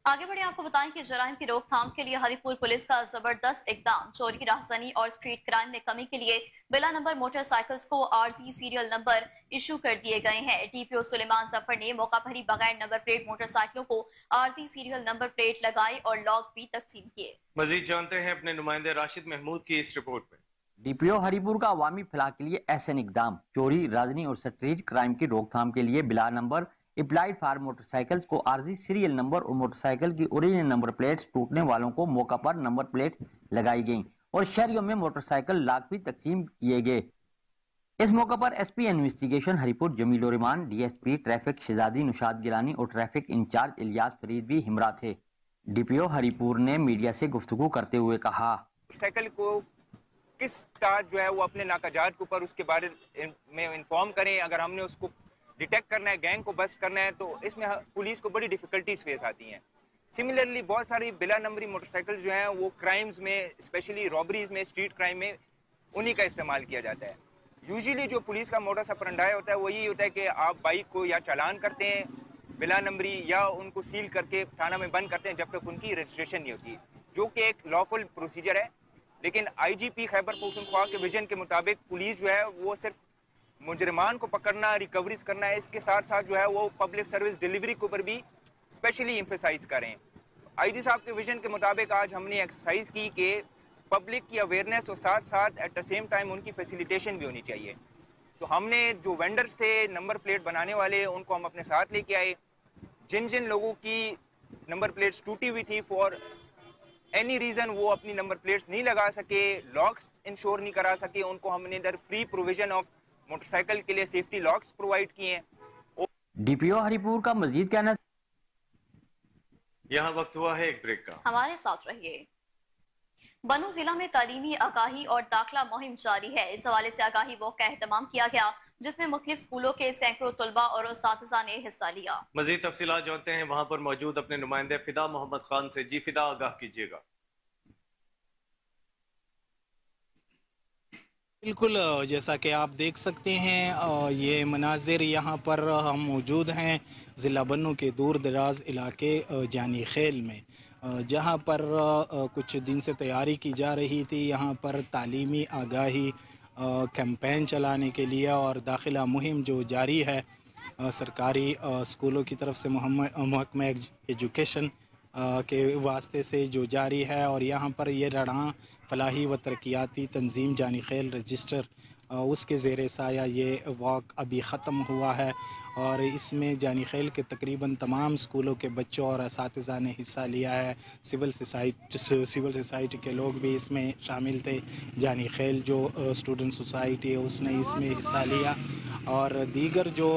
आगे बढ़े, आपको बताएं कि जराइम की रोकथाम के लिए हरिपुर पुलिस का जबरदस्त इकदाम। चोरी, राहज़नी और स्ट्रीट क्राइम में कमी के लिए बिला नंबर मोटरसाइकिल्स को आरजी सीरियल नंबर इशू कर दिए गए हैं। DPO सुलेमान जफर ने मौका पर ही बगैर नंबर प्लेट मोटरसाइकिलों को आरजी सीरियल नंबर प्लेट लगाई और लॉक भी तकसीम किए। मजीद जानते हैं अपने नुमाइंदे राशिद महमूद की इस रिपोर्ट में। DPO हरिपुर का अवामी फलाह के लिए एहसन इकदाम। चोरी, राजनी और स्ट्रीट क्राइम की रोकथाम के लिए बिला नंबर अप्लाइड फार मोटरसाइकिल्स को आरजी सीरियल नंबर और मोटरसाइकिल की ओरिजिनल नंबर प्लेट्स टूटने वालों को मौका पर नंबर प्लेट्स लगाई गईं और शहरियों में मोटरसाइकिल लाख भी तकसीम किए गए। इस मौका पर SP investigation Haripur Jameel Rehman, DSP traffic Shahzadi Naushad Gilani और ट्रैफिक इंचार्ज इलियास फरीद भी हमरा थे। DPO हरिपुर ने मीडिया से गुफ्तगू करते हुए कहा, साइकिल को किस तरह जो है वो अपने नाकाजात के ऊपर उसके बारे में इन्फॉर्म करें। अगर हमने उसको डिटेक्ट करना है, गैंग को बस्ट करना है, तो इसमें पुलिस को बड़ी डिफिकल्टीज फेस आती हैं। सिमिलरली बहुत सारी बिला नंबरी मोटरसाइकिल जो हैं वो क्राइम्स में, स्पेशली रॉबरीज में, स्ट्रीट क्राइम में उन्हीं का इस्तेमाल किया जाता है। यूजुअली जो पुलिस का मोडस ऑपरेंडी होता है वो यही होता है कि आप बाइक को या चालान करते हैं बिला नंबरी या उनको सील करके थाना में बंद करते हैं जब तक उनकी रजिस्ट्रेशन नहीं होती, जो कि एक लॉफुल प्रोसीजर है। लेकिन IGP खैबर पख्तूनख्वा के विजन के मुताबिक पुलिस जो है वो सिर्फ मुजरिमान को पकड़ना, रिकवरीज करना है, इसके साथ साथ जो है वो पब्लिक सर्विस डिलीवरी के ऊपर भी स्पेशली एम्फेसाइज करें। IG साहब के विजन के मुताबिक आज हमने एक्सरसाइज की कि पब्लिक की अवेयरनेस और साथ साथ एट द सेम टाइम उनकी फैसिलिटेशन भी होनी चाहिए। तो हमने जो वेंडर्स थे, नंबर प्लेट बनाने वाले, उनको हम अपने साथ लेके आए। जिन जिन लोगों की नंबर प्लेट्स टूटी हुई थी, फॉर एनी रीजन वो अपनी नंबर प्लेट्स नहीं लगा सके, लॉक्स इंश्योर नहीं करा सके, उनको हमने इधर फ्री प्रोविजन ऑफ मोटरसाइकिल के लिए सेफ्टी लॉक्स प्रोवाइड किए हैं। DPO हरिपुर का मजीद कहना, यहाँ वक्त हुआ है एक ब्रेक का, हमारे साथ रहिए। बनू जिला में तालीमी आगाही और दाखिला मुहिम जारी है। इस हवाले से आगाही वॉक का एहतमाम किया गया, जिसमें मुख्तलिफ स्कूलों के सैकड़ों तलबा और उस्तादिज़ा ने हिस्सा लिया। मजीद तफसीलात जानते हैं वहाँ पर मौजूद अपने नुमाइंदे फिदा मोहम्मद खान से। जी फिदा, आगाह कीजिएगा। बिल्कुल, जैसा कि आप देख सकते हैं ये मनाजिर यहाँ पर हम मौजूद हैं ज़िला बन्नू के दूर दराज इलाके जानी खेल में, जहाँ पर कुछ दिन से तैयारी की जा रही थी। यहाँ पर तालीमी आगाही कैंपेन चलाने के लिए और दाखिला मुहिम जो जारी है सरकारी स्कूलों की तरफ से महकमा एजुकेशन के वास्ते से जो जारी है। और यहाँ पर ये रणा फलाही व तरक्याती तंजीम जानी खेल रजिस्टर उसके ज़ेर साया ये वॉक अभी ख़त्म हुआ है और इसमें जानी खेल के तकरीबन तमाम स्कूलों के बच्चों और असातिज़ा ने हिस्सा लिया है। सिविल सोसाइटी के लोग भी इसमें शामिल थे। जानी खेल जो स्टूडेंट सोसाइटी है उसने इसमें हिस्सा लिया और दीगर जो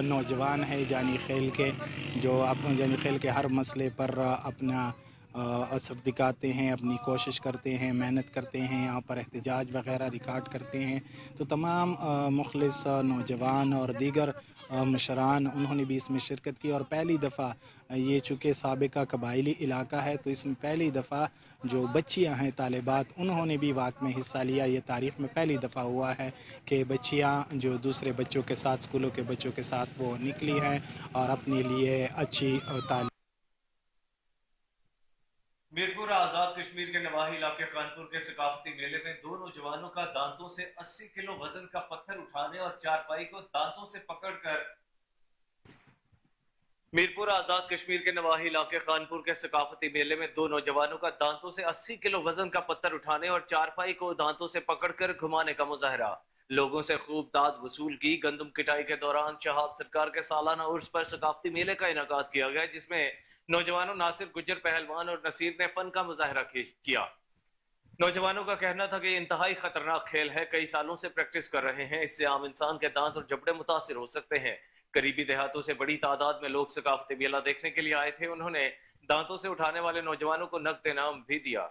नौजवान है जानी खेल के, जो जानी खेल के हर मसले पर अपना असर दिखाते हैं, अपनी कोशिश करते हैं, मेहनत करते हैं, यहाँ पर एहतजाज वगैरह रिकॉर्ड करते हैं। तो तमाम मुखलिस नौजवान और दीगर मशरान उन्होंने भी इसमें शिरकत की। और पहली दफ़ा ये चूँकि साबिका कबायली इलाका है तो इसमें पहली दफ़ा जो बच्चियाँ हैं तालिबात उन्होंने भी वाक़ में हिस्सा लिया। ये तारीख़ में पहली दफ़ा हुआ है कि बच्चियाँ जो दूसरे बच्चों के साथ, स्कूलों के बच्चों के साथ वो निकली हैं और अपने लिए अच्छी तालीम। मीरपुर आजाद कश्मीर के नवाही इलाके कानपुर के सकाफती मेले में दो नौजवानों का दांतों से 80 किलो वजन का पत्थर उठाने और चारपाई को दांतों से पकड़कर मीरपुर आजाद कश्मीर के नवाही इलाके खानपुर के सकाफती मेले में 2 नौजवानों का दांतों से 80 किलो वजन का पत्थर उठाने और चारपाई को दांतों से पकड़कर घुमाने का मुजाहरा। लोगों से खूब दाद वसूल की। गंदम किटाई के दौरान शहाब सरकार के सालाना उर्स पर सकाफती मेले का इनेकाद किया गया, जिसमें नौजवानों नासिर गुज्जर पहलवान और नसीर ने फन का मुजाहरा किया। नौजवानों का कहना था कि ये इंतहाई खतरनाक खेल है, कई सालों से प्रैक्टिस कर रहे हैं, इससे आम इंसान के दांत और जबड़े मुतासिर हो सकते हैं। करीबी देहातों से बड़ी तादाद में लोग सकाफती मेला देखने के लिए आए थे। उन्होंने दांतों से उठाने वाले नौजवानों को नकद इनाम भी दिया।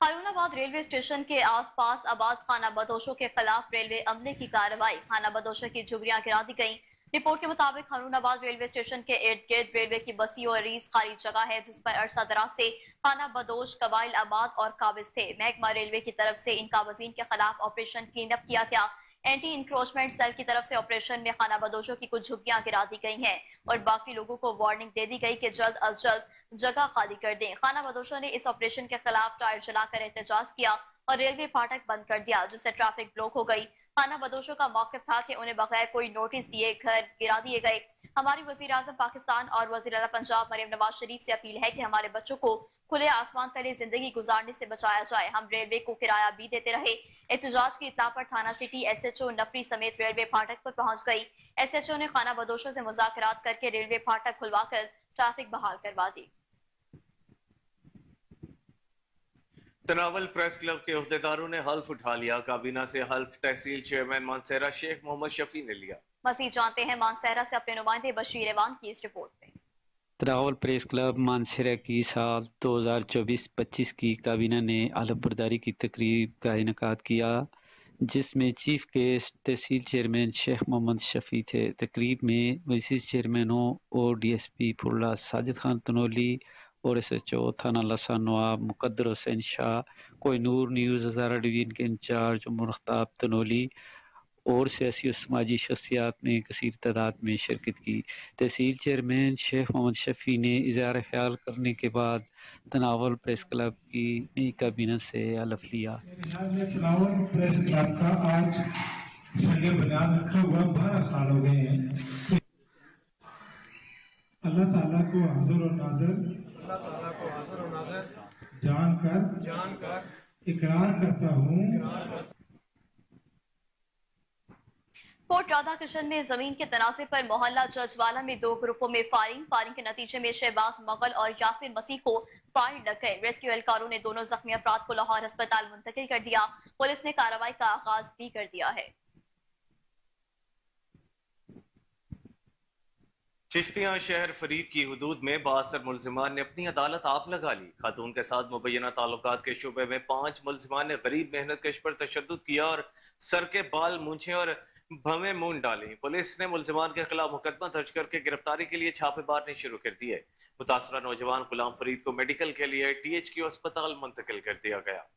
हारूनाबाद रेलवे स्टेशन के आसपास आबाद खाना बदोशों के खिलाफ रेलवे अमले की कार्रवाई। खाना बदोशों की झुग्गियां गिरा दी गई। रिपोर्ट के मुताबिक हारूनाबाद रेलवे स्टेशन के इर्द गिर्द रेलवे की बसी और अरीज खाली जगह है, जिस पर अरसा दराज से खाना बदोश कबाइल आबाद और काबिज थे। महकमा रेलवे की तरफ से इन काबजीन के खिलाफ ऑपरेशन क्लीन अप किया गया। एंटी इंक्रोचमेंट सेल की तरफ से ऑपरेशन में खाना बदोशों की कुछ झुग्गियां गिरा दी गई हैं और बाकी लोगों को वार्निंग दे दी गई कि जल्द अज जल्द जगह खाली कर दें। खाना बदोशों ने इस ऑपरेशन के खिलाफ टायर जलाकर एहतजाज किया और रेलवे फाटक बंद कर दिया, जिससे ट्रैफिक ब्लॉक हो गई। खाना बदोशों का मौक़िफ़ था कि उन्हें बगैर कोई नोटिस दिए घर गिरा दिए गए। हमारी वज़ीर आज़म पाकिस्तान और वज़ीर आला पंजाब मरियम नवाज शरीफ से अपील है कि हमारे बच्चों को खुले आसमान तले जिंदगी गुजारने से बचाया जाए। हम रेलवे को किराया भी देते रहे। एहतजाज की इत्तला पर थाना सिटी SHO नफरी समेत रेलवे फाटक पर पहुंच गई। SHO ने खाना बदोशों से मुज़ाकरात करके रेलवे फाटक खुलवाकर ट्रैफिक बहाल करवा दी। तनावल प्रेस क्लब के अहदेदारों ने हल्फ उठा लिया। काबीना से हल्फ तहसील चेयरमैन मानसेरा शेख मोहम्मद शफी ने लिया। मज़ीद जानते हैं मानसेरा से अपने नुमाइंदे बशीर एवान की इस रिपोर्ट में। तनावल प्रेस क्लब मानसेरा की साल 2024-25 की काबीना ने हल्फ बर्दारी की तकरीब का इनेकाद किया, जिसमें चीफ गेस्ट तहसील चेयरमैन शेख मोहम्मद शफी थे। तकरीब में वाइस चेयरमैनों और DSP फुल्ला साजिद खान तनोली और SHO थाना लसा नवाब मुकद्दर हुसैन शाह, कोहिनूर न्यूज़ हज़ारा डिवीजन के इंचार्ज उमर ख़ताब तनोली और सियासी और समाजी शख्सियात ने कसीर तादाद में शिरकत की। तहसील चेयरमैन शेख मोहम्मद शफी ने इज़हार ख्याल करने के बाद तनावल प्रेस क्लब की नई काबीना से हल्फ लिया। तनावल प्रेस क्लब का आज संग बुनियाद रखा हुआ 12 साल हो गए हैं। अल्लाह ताला को हाज़िर और नाज़िर जानकर इकरार करता हूँ। कोट राधा किशन में जमीन के तनाज़े पर मोहल्ला जजवाला में 2 ग्रुपों में फायरिंग के नतीजे में शहबाज मुगल और यासिर मसीह को फायर लग गए। रेस्क्यू एहलकारों ने दोनों जख्मी अफराद को लाहौर अस्पताल मुंतकिल कर दिया। पुलिस ने कार्रवाई का आगाज भी कर दिया है। चिश्तियां शहर फरीद की हुदूद में 62 मुल्जिमान ने अपनी अदालत आप लगा ली। खातून के साथ मुबैना ताल्लुकात के शुबे में 5 मुल्जिमान ने गरीब मेहनत कश पर तशद्दुद किया और सर के बाल मूंछे और भवें मूंद डाली। पुलिस ने मुल्जिमान के खिलाफ मुकदमा दर्ज करके गिरफ्तारी के लिए छापे मारने शुरू कर दिए। मुतासरा नौजवान गुलाम फरीद को मेडिकल के लिए THQ अस्पताल मुंतकिल कर दिया गया।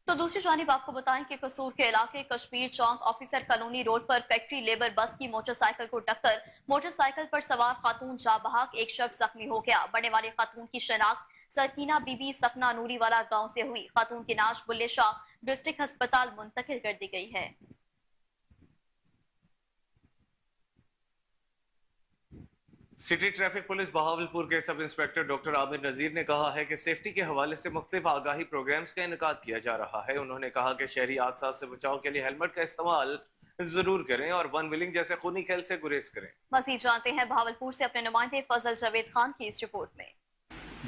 तो दूसरी जानिब आपको बताएं कि कसूर के इलाके कश्मीर चौक ऑफिसर कॉलोनी रोड पर फैक्ट्री लेबर बस की मोटरसाइकिल को टक्कर। मोटरसाइकिल पर सवार खातून जाबहक, एक शख्स जख्मी हो गया। बढ़ने वाली खातून की शनाख्त सरकीना बीबी सपना नूरी वाला गांव से हुई। खातून की नाश बुल्ले शाह डिस्ट्रिक्ट अस्पताल मुंतकिल कर दी गई है। सिटी ट्रैफिक पुलिस बहावलपुर के सब इंस्पेक्टर डॉक्टर आमिर नजीर ने कहा है कि सेफ्टी के हवाले से मुख्तलिफ आगाही प्रोग्राम्स का इनेकाद किया जा रहा है। उन्होंने कहा कि शहरी हादसा से बचाव के लिए हेलमेट का इस्तेमाल जरूर करें और वन व्हीलिंग जैसे खूनी खेल से गुरेज करें। मज़ीद जानते हैं बहावलपुर से अपने नुमाइंदे फजल जावेद खान की इस रिपोर्ट में।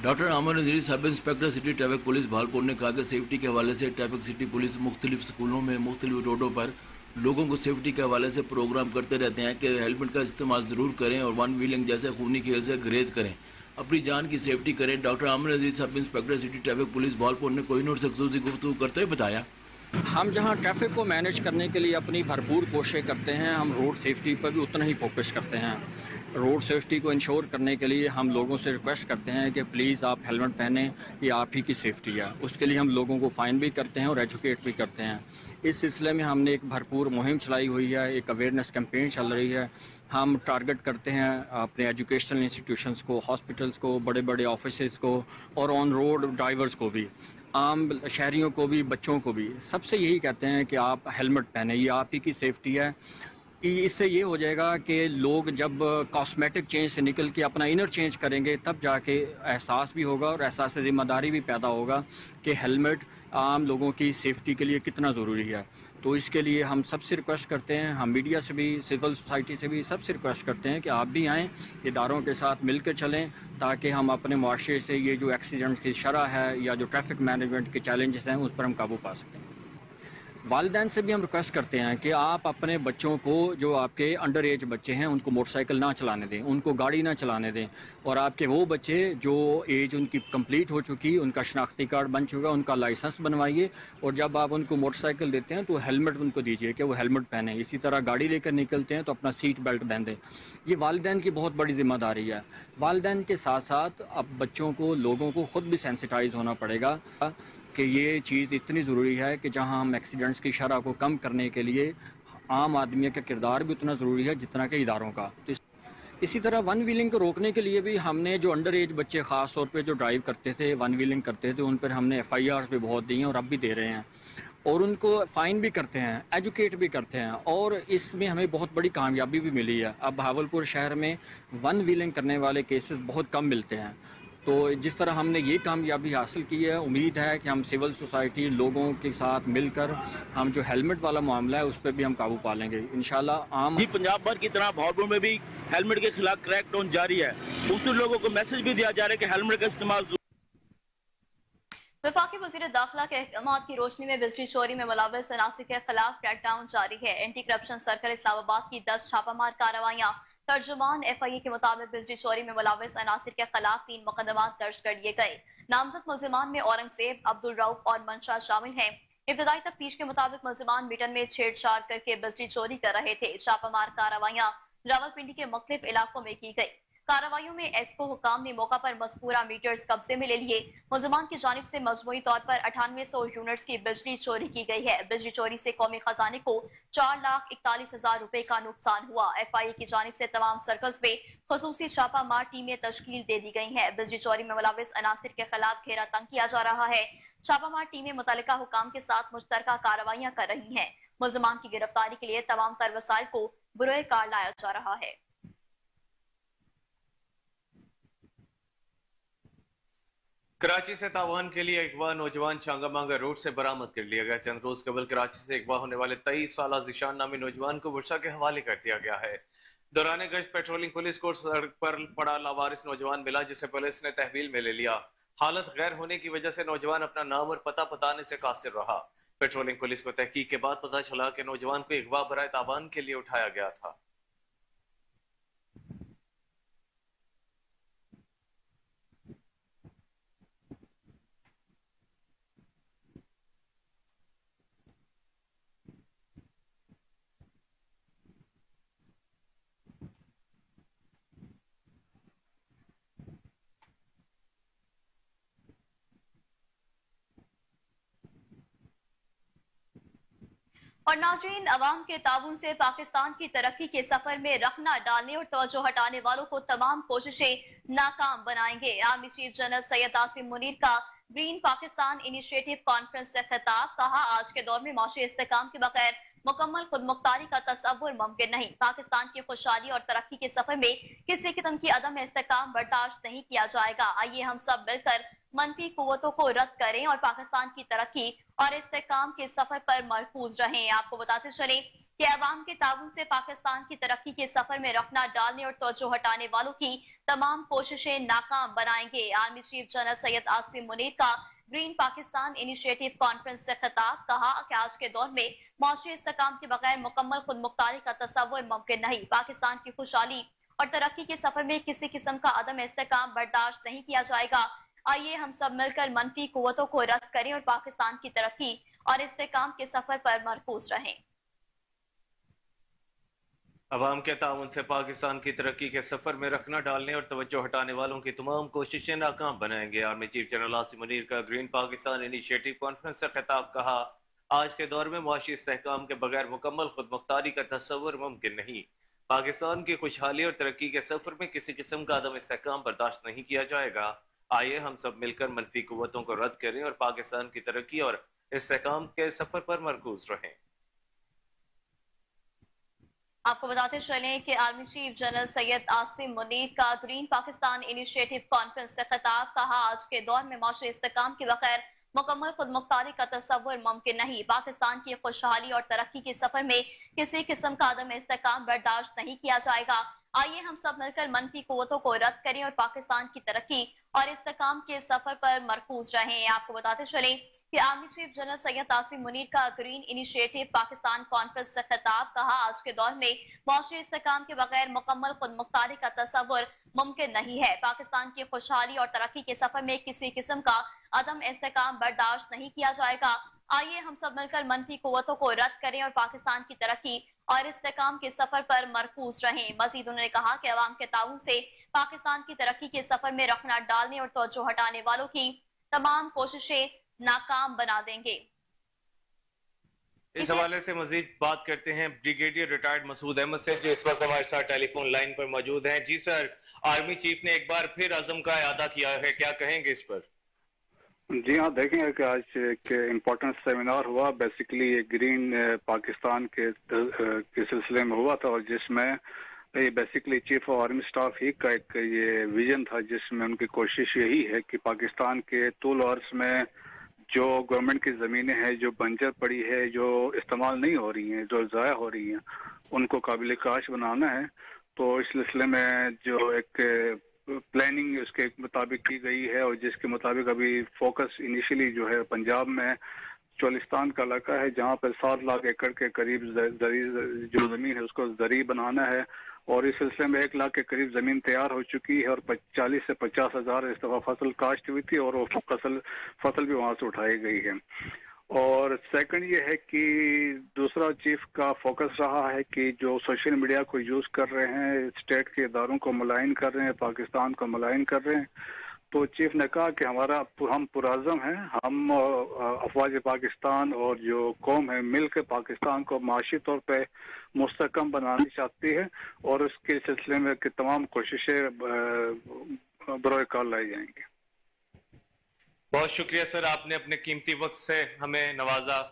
Doctor Aamir Nazir sub inspector city traffic police Bahawalpur ने कहा कि सेफ्टी के हवाले से ट्रैफिक सिटी पुलिस मुख्तलिफ स्कूलों में मुख्तलिफ रोडों पर लोगों को सेफ्टी के हवाले से प्रोग्राम करते रहते हैं कि हेलमेट का इस्तेमाल ज़रूर करें और वन व्हीलिंग जैसे खूनी खेल से गुरेज करें, अपनी जान की सेफ्टी करें। Doctor Aamir Nazir sub inspector city traffic police Bahawalpur ने कोहिनूर से ख़ुसूसी गुफ्तगू करते हुए बताया, हम जहां ट्रैफिक को मैनेज करने के लिए अपनी भरपूर कोशिश करते हैं, हम रोड सेफ्टी पर भी उतना ही फोकस करते हैं। रोड सेफ्टी को इंश्योर करने के लिए हम लोगों से रिक्वेस्ट करते हैं कि प्लीज़ आप हेलमेट पहनें, ये आप ही की सेफ्टी है। उसके लिए हम लोगों को फ़ाइन भी करते हैं और एजुकेट भी करते हैं। इस सिलसिले में हमने एक भरपूर मुहिम चलाई हुई है, एक अवेयरनेस कैंपेन चल रही है। हम टारगेट करते हैं अपने एजुकेशनल इंस्टीट्यूशंस को, हॉस्पिटल्स को, बड़े बड़े ऑफिसेज़ को और ऑन रोड ड्राइवर्स को भी। आम शहरियों को भी, बच्चों को भी सबसे यही कहते हैं कि आप हेलमेट पहने, ये आप ही की सेफ्टी है। इससे ये हो जाएगा कि लोग जब कॉस्मेटिक चेंज से निकल के अपना इनर चेंज करेंगे तब जाके एहसास भी होगा और एहसास ज़िम्मेदारी भी पैदा होगा कि हेलमेट आम लोगों की सेफ्टी के लिए कितना ज़रूरी है। तो इसके लिए हम सबसे रिक्वेस्ट करते हैं, हम मीडिया से भी, सिविल सोसाइटी से भी सबसे रिक्वेस्ट करते हैं कि आप भी आएँ, इदारों के साथ मिल कर चलें, ताकि हम अपने मुआशरे से ये जो एक्सीडेंट की शरह है या जो ट्रैफिक मैनेजमेंट के चैलेंजेस हैं उस पर हम काबू पा सकें। वालिदैन से भी हम रिक्वेस्ट करते हैं कि आप अपने बच्चों को, जो आपके अंडर एज बच्चे हैं, उनको मोटरसाइकिल ना चलाने दें, उनको गाड़ी ना चलाने दें। और आपके वो बच्चे जो एज उनकी कंप्लीट हो चुकी, उनका शनाख्ती कार्ड बन चुका, उनका लाइसेंस बनवाइए। और जब आप उनको मोटरसाइकिल देते हैं तो हेलमेट उनको दीजिए कि वो हेलमेट पहने। इसी तरह गाड़ी लेकर निकलते हैं तो अपना सीट बेल्ट बांधें। ये वालिदैन की बहुत बड़ी जिम्मेदारी है। वालिदैन के साथ साथ अब बच्चों को, लोगों को ख़ुद भी सेंसिटाइज होना पड़ेगा कि ये चीज़ इतनी ज़रूरी है कि जहां हम एक्सीडेंट्स की शरह को कम करने के लिए आम आदमी का किरदार भी उतना ज़रूरी है जितना कि इदारों का। तो इसी तरह वन व्हीलिंग को रोकने के लिए भी हमने जो अंडर एज बच्चे ख़ास तौर पे जो ड्राइव करते थे, वन व्हीलिंग करते थे, उन पर हमने FIRs भी बहुत दी हैं और अब भी दे रहे हैं और उनको फ़ाइन भी करते हैं, एजुकेट भी करते हैं और इसमें हमें बहुत बड़ी कामयाबी भी मिली है। अब भावलपुर शहर में वन व्हीलिंग करने वाले केसेस बहुत कम मिलते हैं। तो जिस तरह हमने ये कामयाबी हासिल की है, उम्मीद है कि हम सिविल सोसाइटी लोगों के साथ मिलकर हम जो हेलमेट वाला मामला है उस पर भी हम काबू पा लेंगे इंशाल्लाह। आम जी पंजाब भर की तरह भावलपुर में भी हेलमेट के खिलाफ क्रैकडाउन जारी है। मुख्तलिफ लोगों को मैसेज भी दिया जा रहा है कि हेलमेट का इस्तेमाल। वफाकी वज़ीर दाखिला के अहकामात की रोशनी में बिजली चोरी में मुलव्वस अनासिर के खिलाफ क्रैकडाउन जारी है। एंटी करप्शन सर्कल इस्लामाबाद की 10 छापामार कार्रवाइयां। तर्जुमान FIA के मुताबिक बिजली चोरी में मुलव्वस अनासिर के खिलाफ 3 मुकदमात दर्ज कर लिए गए। नामजद मुल्जिमान में औरंगजेब, अब्दुल रऊफ और मंशा शामिल हैं। इब्तदाई तफ्तीश के मुताबिक मुल्जिमान मीटर में छेड़छाड़ करके बिजली चोरी कर रहे थे। छापामार कार्रवाइयां रावलपिंडी के मुख्तलिफ इलाकों में की गई। कार्रवाइयों में एस्को हुकाम ने मौका पर मज़कूरा मीटर्स कब्जे में ले लिए। मुल्जिमान की जानिब से मजमूई तौर पर 9800 यूनिट्स की बिजली चोरी की गई है। बिजली चोरी से कौमी खजाने को 4,41,000 रुपए का नुकसान हुआ। FIA की जानिब से तमाम सर्कल्स में खसूसी छापा मार टीमें तश्कील दे दी गई हैं। बिजली चोरी में मुलव्वस अनासिर के खिलाफ घेरा तंग किया जा रहा है। छापामार टीमें मुतल्लिका हुकाम के साथ मुश्तरका कार्रवाइयां कर रही हैं। मुल्जिमान की गिरफ्तारी के लिए तमाम तर वसाइल को बुरोए कार लाया जा रहा है। कराची से तावान के लिए अगवा नौजवान छांगामांगा रोड से बरामद कर लिया गया। चंद रोज कबल कराची से अगवा होने वाले 23 साल जिशान नामी नौजवान को वर्षा के हवाले कर दिया गया है। दौरान गश्त पेट्रोलिंग पुलिस को सड़क पर पड़ा लावारिस नौजवान मिला, जिसे पुलिस ने तहवील में ले लिया। हालत गैर होने की वजह से नौजवान अपना नाम और पता बताने से कासिर रहा। पेट्रोलिंग पुलिस को तहकीक के बाद पता चला कि नौजवान को अगवा बराए तावान के लिए उठाया गया था। और नाजरीन, अवाम के ताउन से पाकिस्तान की तरक्की के सफर में रखना डालने और तवज्जो हटाने वालों को तमाम कोशिशें नाकाम बनाएंगे। Army chief general Syed Asim Munir का ग्रीन पाकिस्तान इनिशिएटिव कॉन्फ्रेंस से खिताब। कहा, आज के दौर में माशी इस्तेकाम के बगैर मुकम्मल खुदमुख्तारी का तसव्वुर मुमकिन नहीं। पाकिस्तान की खुशहाली और तरक्की के सफर में किसी किस्म की अदम इस्तेकाम बर्दाश्त नहीं किया जाएगा। आइए हम सब मिलकर मनफी कुव्वतों को रद्द करें और पाकिस्तान की तरक्की और इस्तेकाम के सफर पर मरकूज रहें। आपको बताते चले कि अवाम के ताउन से पाकिस्तान की तरक्की के सफर में रखना डालने और तवज्जो हटाने वालों की तमाम कोशिशें नाकाम बनाएंगे। Army chief general Syed Asim Munir का ग्रीन पाकिस्तान इनिशिएटिव कॉन्फ्रेंस से खिताब। कहा कि आज के दौर में माशी इस्तेकाम के बगैर मुकम्मल खुदमुख्तारी का तसव्वुर मुमकिन नहीं। पाकिस्तान की खुशहाली और तरक्की के सफर में किसी किस्म का अदम इस्तेकाम बर्दाश्त नहीं किया जाएगा। आइए हम सब मिलकर मनफी कुव्वतों को रद्द करें और पाकिस्तान की तरक्की और इस्तेकाम के सफर पर मरकूज रहें। अवाम के ताउन से पाकिस्तान की तरक्की के सफर में रखना डालने और तवज्जो हटाने वालों की तमाम कोशिशें नाकाम बनाएंगे। Army chief general Asim Munir का ग्रीन पाकिस्तान इनिशिएटिव कॉन्फ्रेंस से खिताब। कहा, आज के दौर में माशी इस्तेहकाम के बगैर मुकम्मल खुदमुख्तारी का तस्वुर मुमकिन नहीं। पाकिस्तान की खुशहाली और तरक्की के सफर में किसी किस्म का अदम इस्तेहकाम बर्दाश्त नहीं किया जाएगा। आइए हम सब मिलकर मनफी कुव्वतों को रद्द करें और पाकिस्तान की तरक्की और इस्तेहकाम के सफर पर मरकूज रहें। आपको बताते चलें कि army chief general Syed Asim Munir का ग्रीन पाकिस्तान इनिशिएटिव कॉन्फ्रेंस से खिताब। कहा, आज के दौर में माशरे इस्तेहकाम के बगैर मुकम्मल खुदमुख्तारी का तस्वुर मुमकिन नहीं। पाकिस्तान की खुशहाली और तरक्की के सफर में किसी किस्म का अदम इस्तेहकाम बर्दाश्त नहीं किया जाएगा। आइए हम सब मिलकर मनफी कुव्वतों को रद्द करें और पाकिस्तान की तरक्की और इस्तेहकाम के सफर पर मरकूज रहें। आपको बताते चलें कि army chief general Syed Asim Munir का ग्रीन इनिशिएटिव पाकिस्तान कॉन्फ्रेंस से खिताब। कहा, आज के दौर में मौसमी इस्तेहकाम के बगैर मुकम्मल खुदमुख्तारी का तस्वुर मुमकिन नहीं है। पाकिस्तान की खुशहाली और तरक्की के सफर में किसी किस्म का अदम इस्तेहकाम बर्दाश्त नहीं किया जाएगा। आइए हम सब मिलकर मनफी कुव्वतों को रद्द करें और पाकिस्तान की तरक्की और इस्तेहकाम के सफर पर मरकूज रहें। मजीद उन्होंने कहा कि अवाम के ताउन से पाकिस्तान की तरक्की के सफर में रखना डालने और तवज्जो हटाने वालों की तमाम कोशिशें नाकाम बना देंगे। इस हवाले से मजीद बात करते हैं ब्रिगेडियर रिटायर्ड मसूद अहमद से, जो इस वक्त हमारे साथ टेलीफोन लाइन पर मौजूद हैं। जी सर, आर्मी चीफ ने एक बार फिर अज़म का इआदा किया है, क्या कहेंगे इस पर? जी हाँ, देखेंगे कि आज एक इम्पोर्टेंट सेमिनार हुआ, बेसिकली ये ग्रीन पाकिस्तान के सिलसिले में हुआ था, और जिसमें ये basically chief of army staff ही का एक ये विजन था, जिसमें उनकी कोशिश यही है कि पाकिस्तान के तूल अर्ज में जो गवर्नमेंट की ज़मीनें हैं, जो बंजर पड़ी है, जो इस्तेमाल नहीं हो रही हैं, जो ज़ाया हो रही हैं, उनको काबिल काश बनाना है। तो इस सिलसिले में जो एक प्लानिंग उसके मुताबिक की गई है, और जिसके मुताबिक अभी फोकस इनिशियली जो है पंजाब में चोलिस्तान का इलाका है, जहाँ पर 7 लाख एकड़ के करीब जो ज़मीन है उसको ज़री बनाना है, और इस सिलसिले में 1 लाख के करीब ज़मीन तैयार हो चुकी है, और 40 से 50 हज़ार इस दफ़ा फसल काश्त हुई थी, और वो फसल भी वहाँ से उठाई गई है। और सेकंड ये है कि दूसरा चीफ का फोकस रहा है कि जो सोशल मीडिया को यूज़ कर रहे हैं, स्टेट के इदारों को मुलायन कर रहे हैं, पाकिस्तान को मुलायन कर रहे हैं, तो चीफ ने कहा कि हम पुराज़म हैं, हम अफवाज पाकिस्तान और जो कौम है मिल के पाकिस्तान को माशी तौर पे मुस्तहकम बनानी चाहती है, और उसके सिलसिले में कि तमाम कोशिशें बरोए कार लाई जाएंगी। बहुत शुक्रिया सर, आपने अपने कीमती वक्त से हमें नवाजा।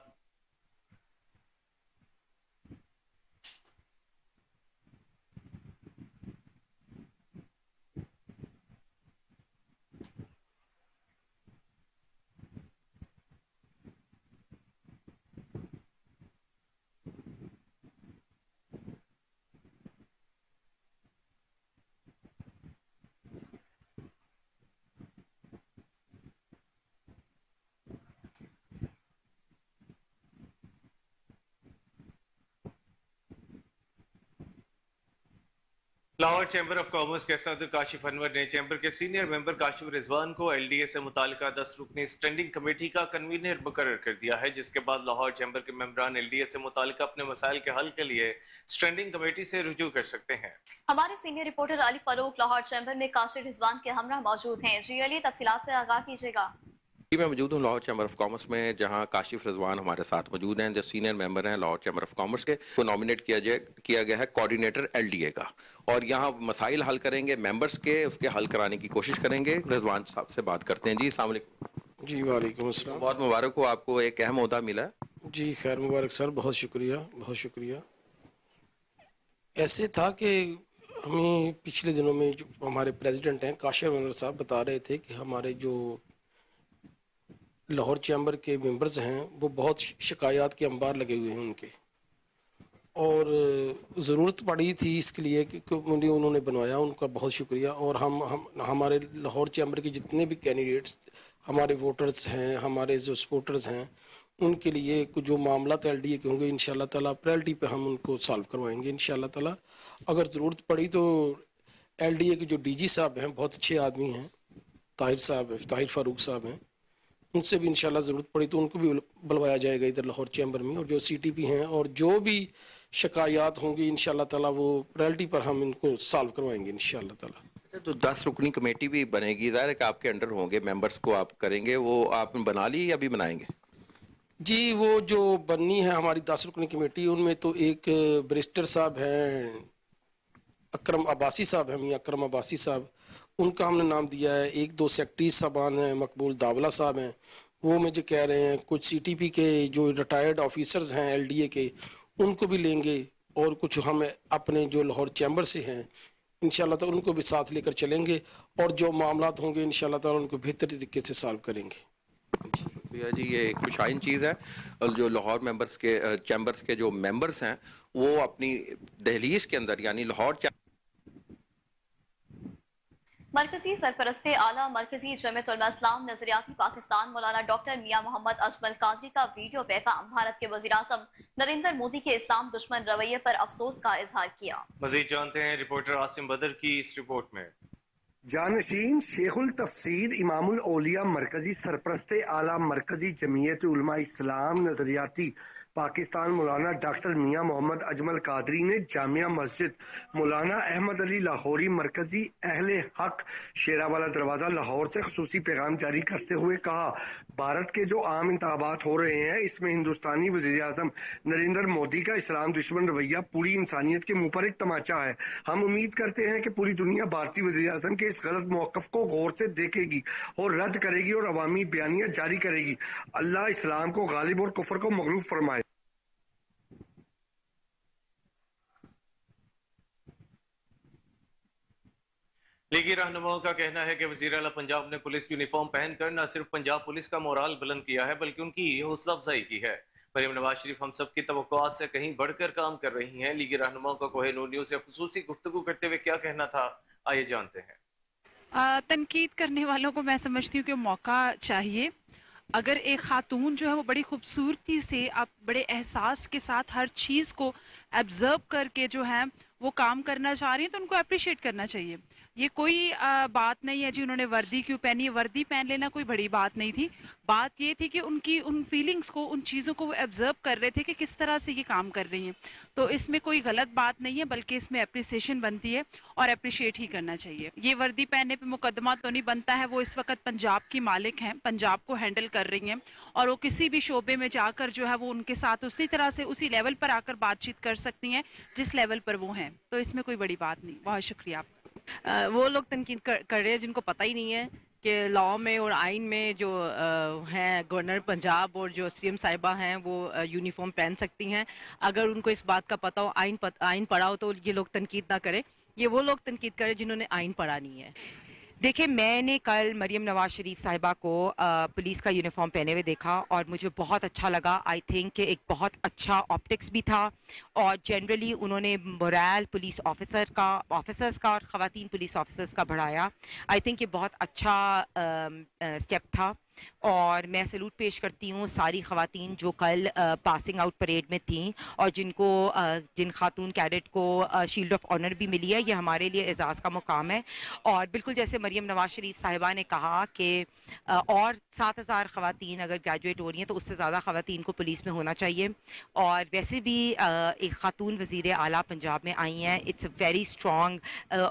लाहौर चैम्बर ऑफ कॉमर्स के सदर काशिफ अनवर ने चैम्बर के सीनियर मेंबर काशिफ रिजवान को LDA से मुतालिका 10 रुकनी स्टैंडिंग कमेटी का कन्वीनर मुकर्रर कर दिया है, जिसके बाद लाहौर चैम्बर के मेंबरान LDA से मुतालिका अपने मसाइल के हल के लिए स्टैंडिंग कमेटी से रुजू कर सकते हैं। हमारे senior reporter Ali Farooq Lahore chamber में काशिफ रिजवान के हमरा मौजूद हैं। जी अली, तफसीलात से आगाह कीजिएगा। मैं मौजूद हूँ लाहौर चैम्बर ऑफ कॉमर्स में, जहाँ काशिफ रिजवान हमारे साथ मौजूद हैं, जो सीनियर मेंबर हैं लाहौर चैम्बर ऑफ कॉमर्स के। को नॉमिनेट किया गया है कोऑर्डिनेटर LDA का, और यहाँ मसाइल हल करेंगे मेंबर्स के, उसके हल कराने की कोशिश करेंगे। रिजवान साहब से बात करते हैं। जी अस्सलाम वालेकुम। जी वालेकुम अस्सलाम। बहुत मुबारक हो, आपको एक अहम ओहदा मिला है। जी खैर मुबारक सर, बहुत शुक्रिया बहुत शुक्रिया। ऐसे था कि हमें पिछले दिनों में जो हमारे प्रेसिडेंट हैं काशिफ अनवर साहब बता रहे थे कि हमारे जो लाहौर चैम्बर के मेंबर्स हैं वो बहुत शिकायत के अंबार लगे हुए हैं उनके, और ज़रूरत पड़ी थी इसके लिए कि मुझे उन्होंने बनवाया, उनका बहुत शुक्रिया। और हम हमारे लाहौर चैम्बर के जितने भी कैंडिडेट्स, हमारे वोटर्स हैं, हमारे जो सपोर्टर्स हैं, उनके लिए कुछ जो मामला LDA के होंगे इंशाल्लाह ताला प्रायोरिटी पे हम उनको सॉल्व करवाएंगे इंशाल्लाह ताला। अगर ज़रूरत पड़ी तो LDA के जो DG साहब हैं बहुत अच्छे आदमी हैं, ताहिर फारूक साहब हैं, उनसे भी इंशाल्लाह ज़रूरत पड़ी तो उनको भी बुलवाया जाएगा इधर लाहौर चैम्बर में। और जो CTP हैं और जो भी शिकायत होंगी इंशाल्लाह ताला वो प्रायोरिटी पर हम इनको सॉल्व करवाएंगे इंशाल्लाह ताला। तो 10 रुकनी कमेटी भी बनेगी, ज़ाहिर है कि आपके अंडर होंगे, मेंबर्स को आप करेंगे, वो आपने बना ली या अभी बनाएंगे? जी वो जो बननी है हमारी 10 रुकनी कमेटी, उनमें तो एक बैरिस्टर साहब हैं, अकरम अब्बासी साहब हैं, मियां अकरम अब्बासी साहब, उनका हमने नाम दिया है। एक दो सेक्रेटरी साहबान हैं, मकबूल दावला साहब हैं, वो मुझे कह रहे हैं। कुछ CTP के जो रिटायर्ड ऑफिसर्स हैं LDA के, उनको भी लेंगे, और कुछ हम अपने जो लाहौर चैम्बर से हैं इंशाल्लाह तो उनको भी साथ लेकर चलेंगे, और जो मामलात होंगे इंशाल्लाह ताला उनको बेहतर तरीके से सॉल्व करेंगे। भैया जी, ये एक खुशाइन चीज़ है, और जो लाहौर मेंबर्स के चैम्बर्स के जो मेंबर्स हैं वो अपनी दहलीज के अंदर यानी लाहौर मरकजी सरपरस्ते आला मरकजी जमीयत उलमा इस्लाम नजरियाती पाकिस्तान मौलाना डॉक्टर मियां मोहम्मद अजमल कादरी का वीडियो पैगाम भारत के वज़ीर-ए-आज़म नरेंद्र मोदी के इस्लाम दुश्मन रवैये पर अफसोस का इजहार किया। मजीद जानते हैं रिपोर्टर आसिम बदर की इस रिपोर्ट में। जानशीन शेखुल तफसीर इमामुल औलिया मरकजी सरपरस्ते आला मरकजी जमीयत उलमा इस्लाम नजरियाती पाकिस्तान मौलाना डॉक्टर मियां मोहम्मद अजमल कादरी ने जामिया मस्जिद मौलाना अहमद अली लाहौरी मरकजी अहले हक शेरावाला दरवाजा लाहौर से खुसूसी पैगाम जारी करते हुए कहा, भारत के जो आम इंतखाबात हो रहे हैं इसमें हिंदुस्तानी वज़ीर-ए-आज़म नरेंद्र मोदी का इस्लाम दुश्मन रवैया पूरी इंसानियत के मुंह पर एक तमाचा है। हम उम्मीद करते हैं कि पूरी दुनिया भारतीय वज़ीर-ए-आज़म के इस गलत मौक़िफ़ को गौर से देखेगी और रद्द करेगी और अवामी बयानिया जारी करेगी। अल्लाह इस्लाम को गालिब और कुफ्र को मगलूब फरमाए। लीगी रहनुमाओं का कहना है कि वज़ीर आला पंजाब ने पुलिस यूनिफॉर्म पहनकर न सिर्फ पंजाब पुलिस का मोराल बुलंद किया है बल्कि उनकी हौसला अफजाई की है। मरियम नवाज शरीफ हम सब की तवक्कुआत से कहीं बढ़कर काम कर रही हैं। लीगी रहनुमाओं का कोहिनूर न्यूज़ से खुसूसी गुफ्तगू करते हुए क्या कहना था, आइए जानते हैं। तनकीद करने वालों को मैं समझती हूँ कि मौका चाहिए। अगर एक खातून जो है वो बड़ी खूबसूरती से, आप बड़े एहसास के साथ हर चीज़ को ऑब्जर्व करके जो है वो काम करना चाह रही है तो उनको अप्रिशिएट करना चाहिए। ये कोई बात नहीं है जी उन्होंने वर्दी क्यों पहनी है, वर्दी पहन लेना कोई बड़ी बात नहीं थी। बात ये थी कि उनकी उन फीलिंग्स को, उन चीज़ों को वो ऑब्जर्व कर रहे थे कि किस तरह से ये काम कर रही हैं। तो इसमें कोई गलत बात नहीं है, बल्कि इसमें अप्रिसिएशन बनती है और अप्रिशिएट ही करना चाहिए। ये वर्दी पहनने पे मुकदमा तो नहीं बनता है। वो इस वक्त पंजाब की मालिक हैं, पंजाब को हैंडल कर रही हैं और वो किसी भी शोबे में जाकर जो है वो उनके साथ उसी तरह से उसी लेवल पर आकर बातचीत कर सकती हैं जिस लेवल पर वो हैं। तो इसमें कोई बड़ी बात नहीं। बहुत शुक्रिया आपका। वो लोग तनकीद कर रहे हैं जिनको पता ही नहीं है कि लॉ में और आइन में जो हैं गवर्नर पंजाब और जो CM साहिबा हैं वो यूनिफॉर्म पहन सकती हैं। अगर उनको इस बात का पता हो, आइन पढ़ा हो, तो ये लोग तनकीद ना करें। ये वो लोग तनकीद करें जिन्होंने आइन पढ़ा नहीं है। देखिए, मैंने कल मरियम नवाज शरीफ साहिबा को पुलिस का यूनिफॉर्म पहने हुए देखा और मुझे बहुत अच्छा लगा। आई थिंक कि एक बहुत अच्छा ऑप्टिक्स भी था और जनरली उन्होंने मोरल पुलिस ऑफिसर्स का और ख़वातीन पुलिस ऑफिसर्स का बढ़ाया। आई थिंक ये बहुत अच्छा स्टेप था और मैं सैल्यूट पेश करती हूँ सारी ख़वातीन जो कल पासिंग आउट परेड में थीं और जिन खातून कैडेट को शील्ड ऑफ ऑनर भी मिली है। ये हमारे लिए एजाज़ का मुकाम है। और बिल्कुल जैसे मरियम नवाज शरीफ साहिबा ने कहा कि और 7000 ख़वातीन अगर ग्रेजुएट हो रही हैं तो उससे ज़्यादा ख़वातीन को पुलिस में होना चाहिए। और वैसे भी एक खातून वज़ीर आला पंजाब में आई हैं। It's very strong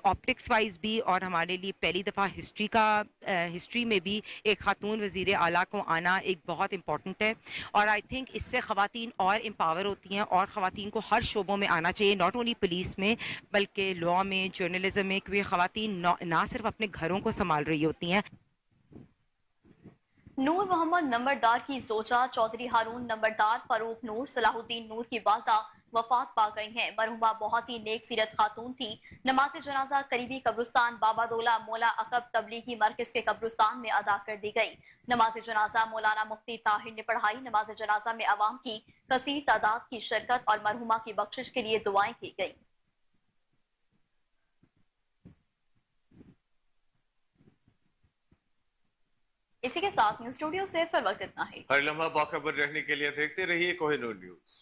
optics wise भी, और हमारे लिए पहली दफ़ा हिस्ट्री में भी एक खातून वज़ीर आला को आना एक बहुत इंपॉर्टेंट है। और आई थिंक इससे ख़वातीन और एम्पावर होती हैं और ख़वातीन को हर शोबों में आना चाहिए, नॉट ओनली पुलिस में बल्कि लॉ में, जर्नलिज्म में, क्योंकि ख़वातीन ना सिर्फ अपने घरों को संभाल रही होती हैं। नूर मोहम्मद नंबरदार की जोजा चौधरी हारून नंबरदार, फारूक नूर, सलाहुद्दीन नूर की वालदा वफात पा गई हैं। मरहुमा बहुत ही नेक सीरत खातून थी। नमाज जनाजा करीबी कब्रिस्तान बाबा दौला मौला अकब तबलीगी मरकज के कब्रिस्तान में अदा कर दी गई। नमाज जनाजा मौलाना मुफ्ती ताहिर ने पढ़ाई। नमाज जनाजा में अवाम की कसीर तादाद की शिरकत और मरहुमा की बख्शिश के लिए दुआएं की गई। इसी के साथ न्यूज स्टूडियो से फिर वक्त इतना ही। हर लम्हा बाखबर रहने के लिए देखते रहिए कोहिनूर न्यूज।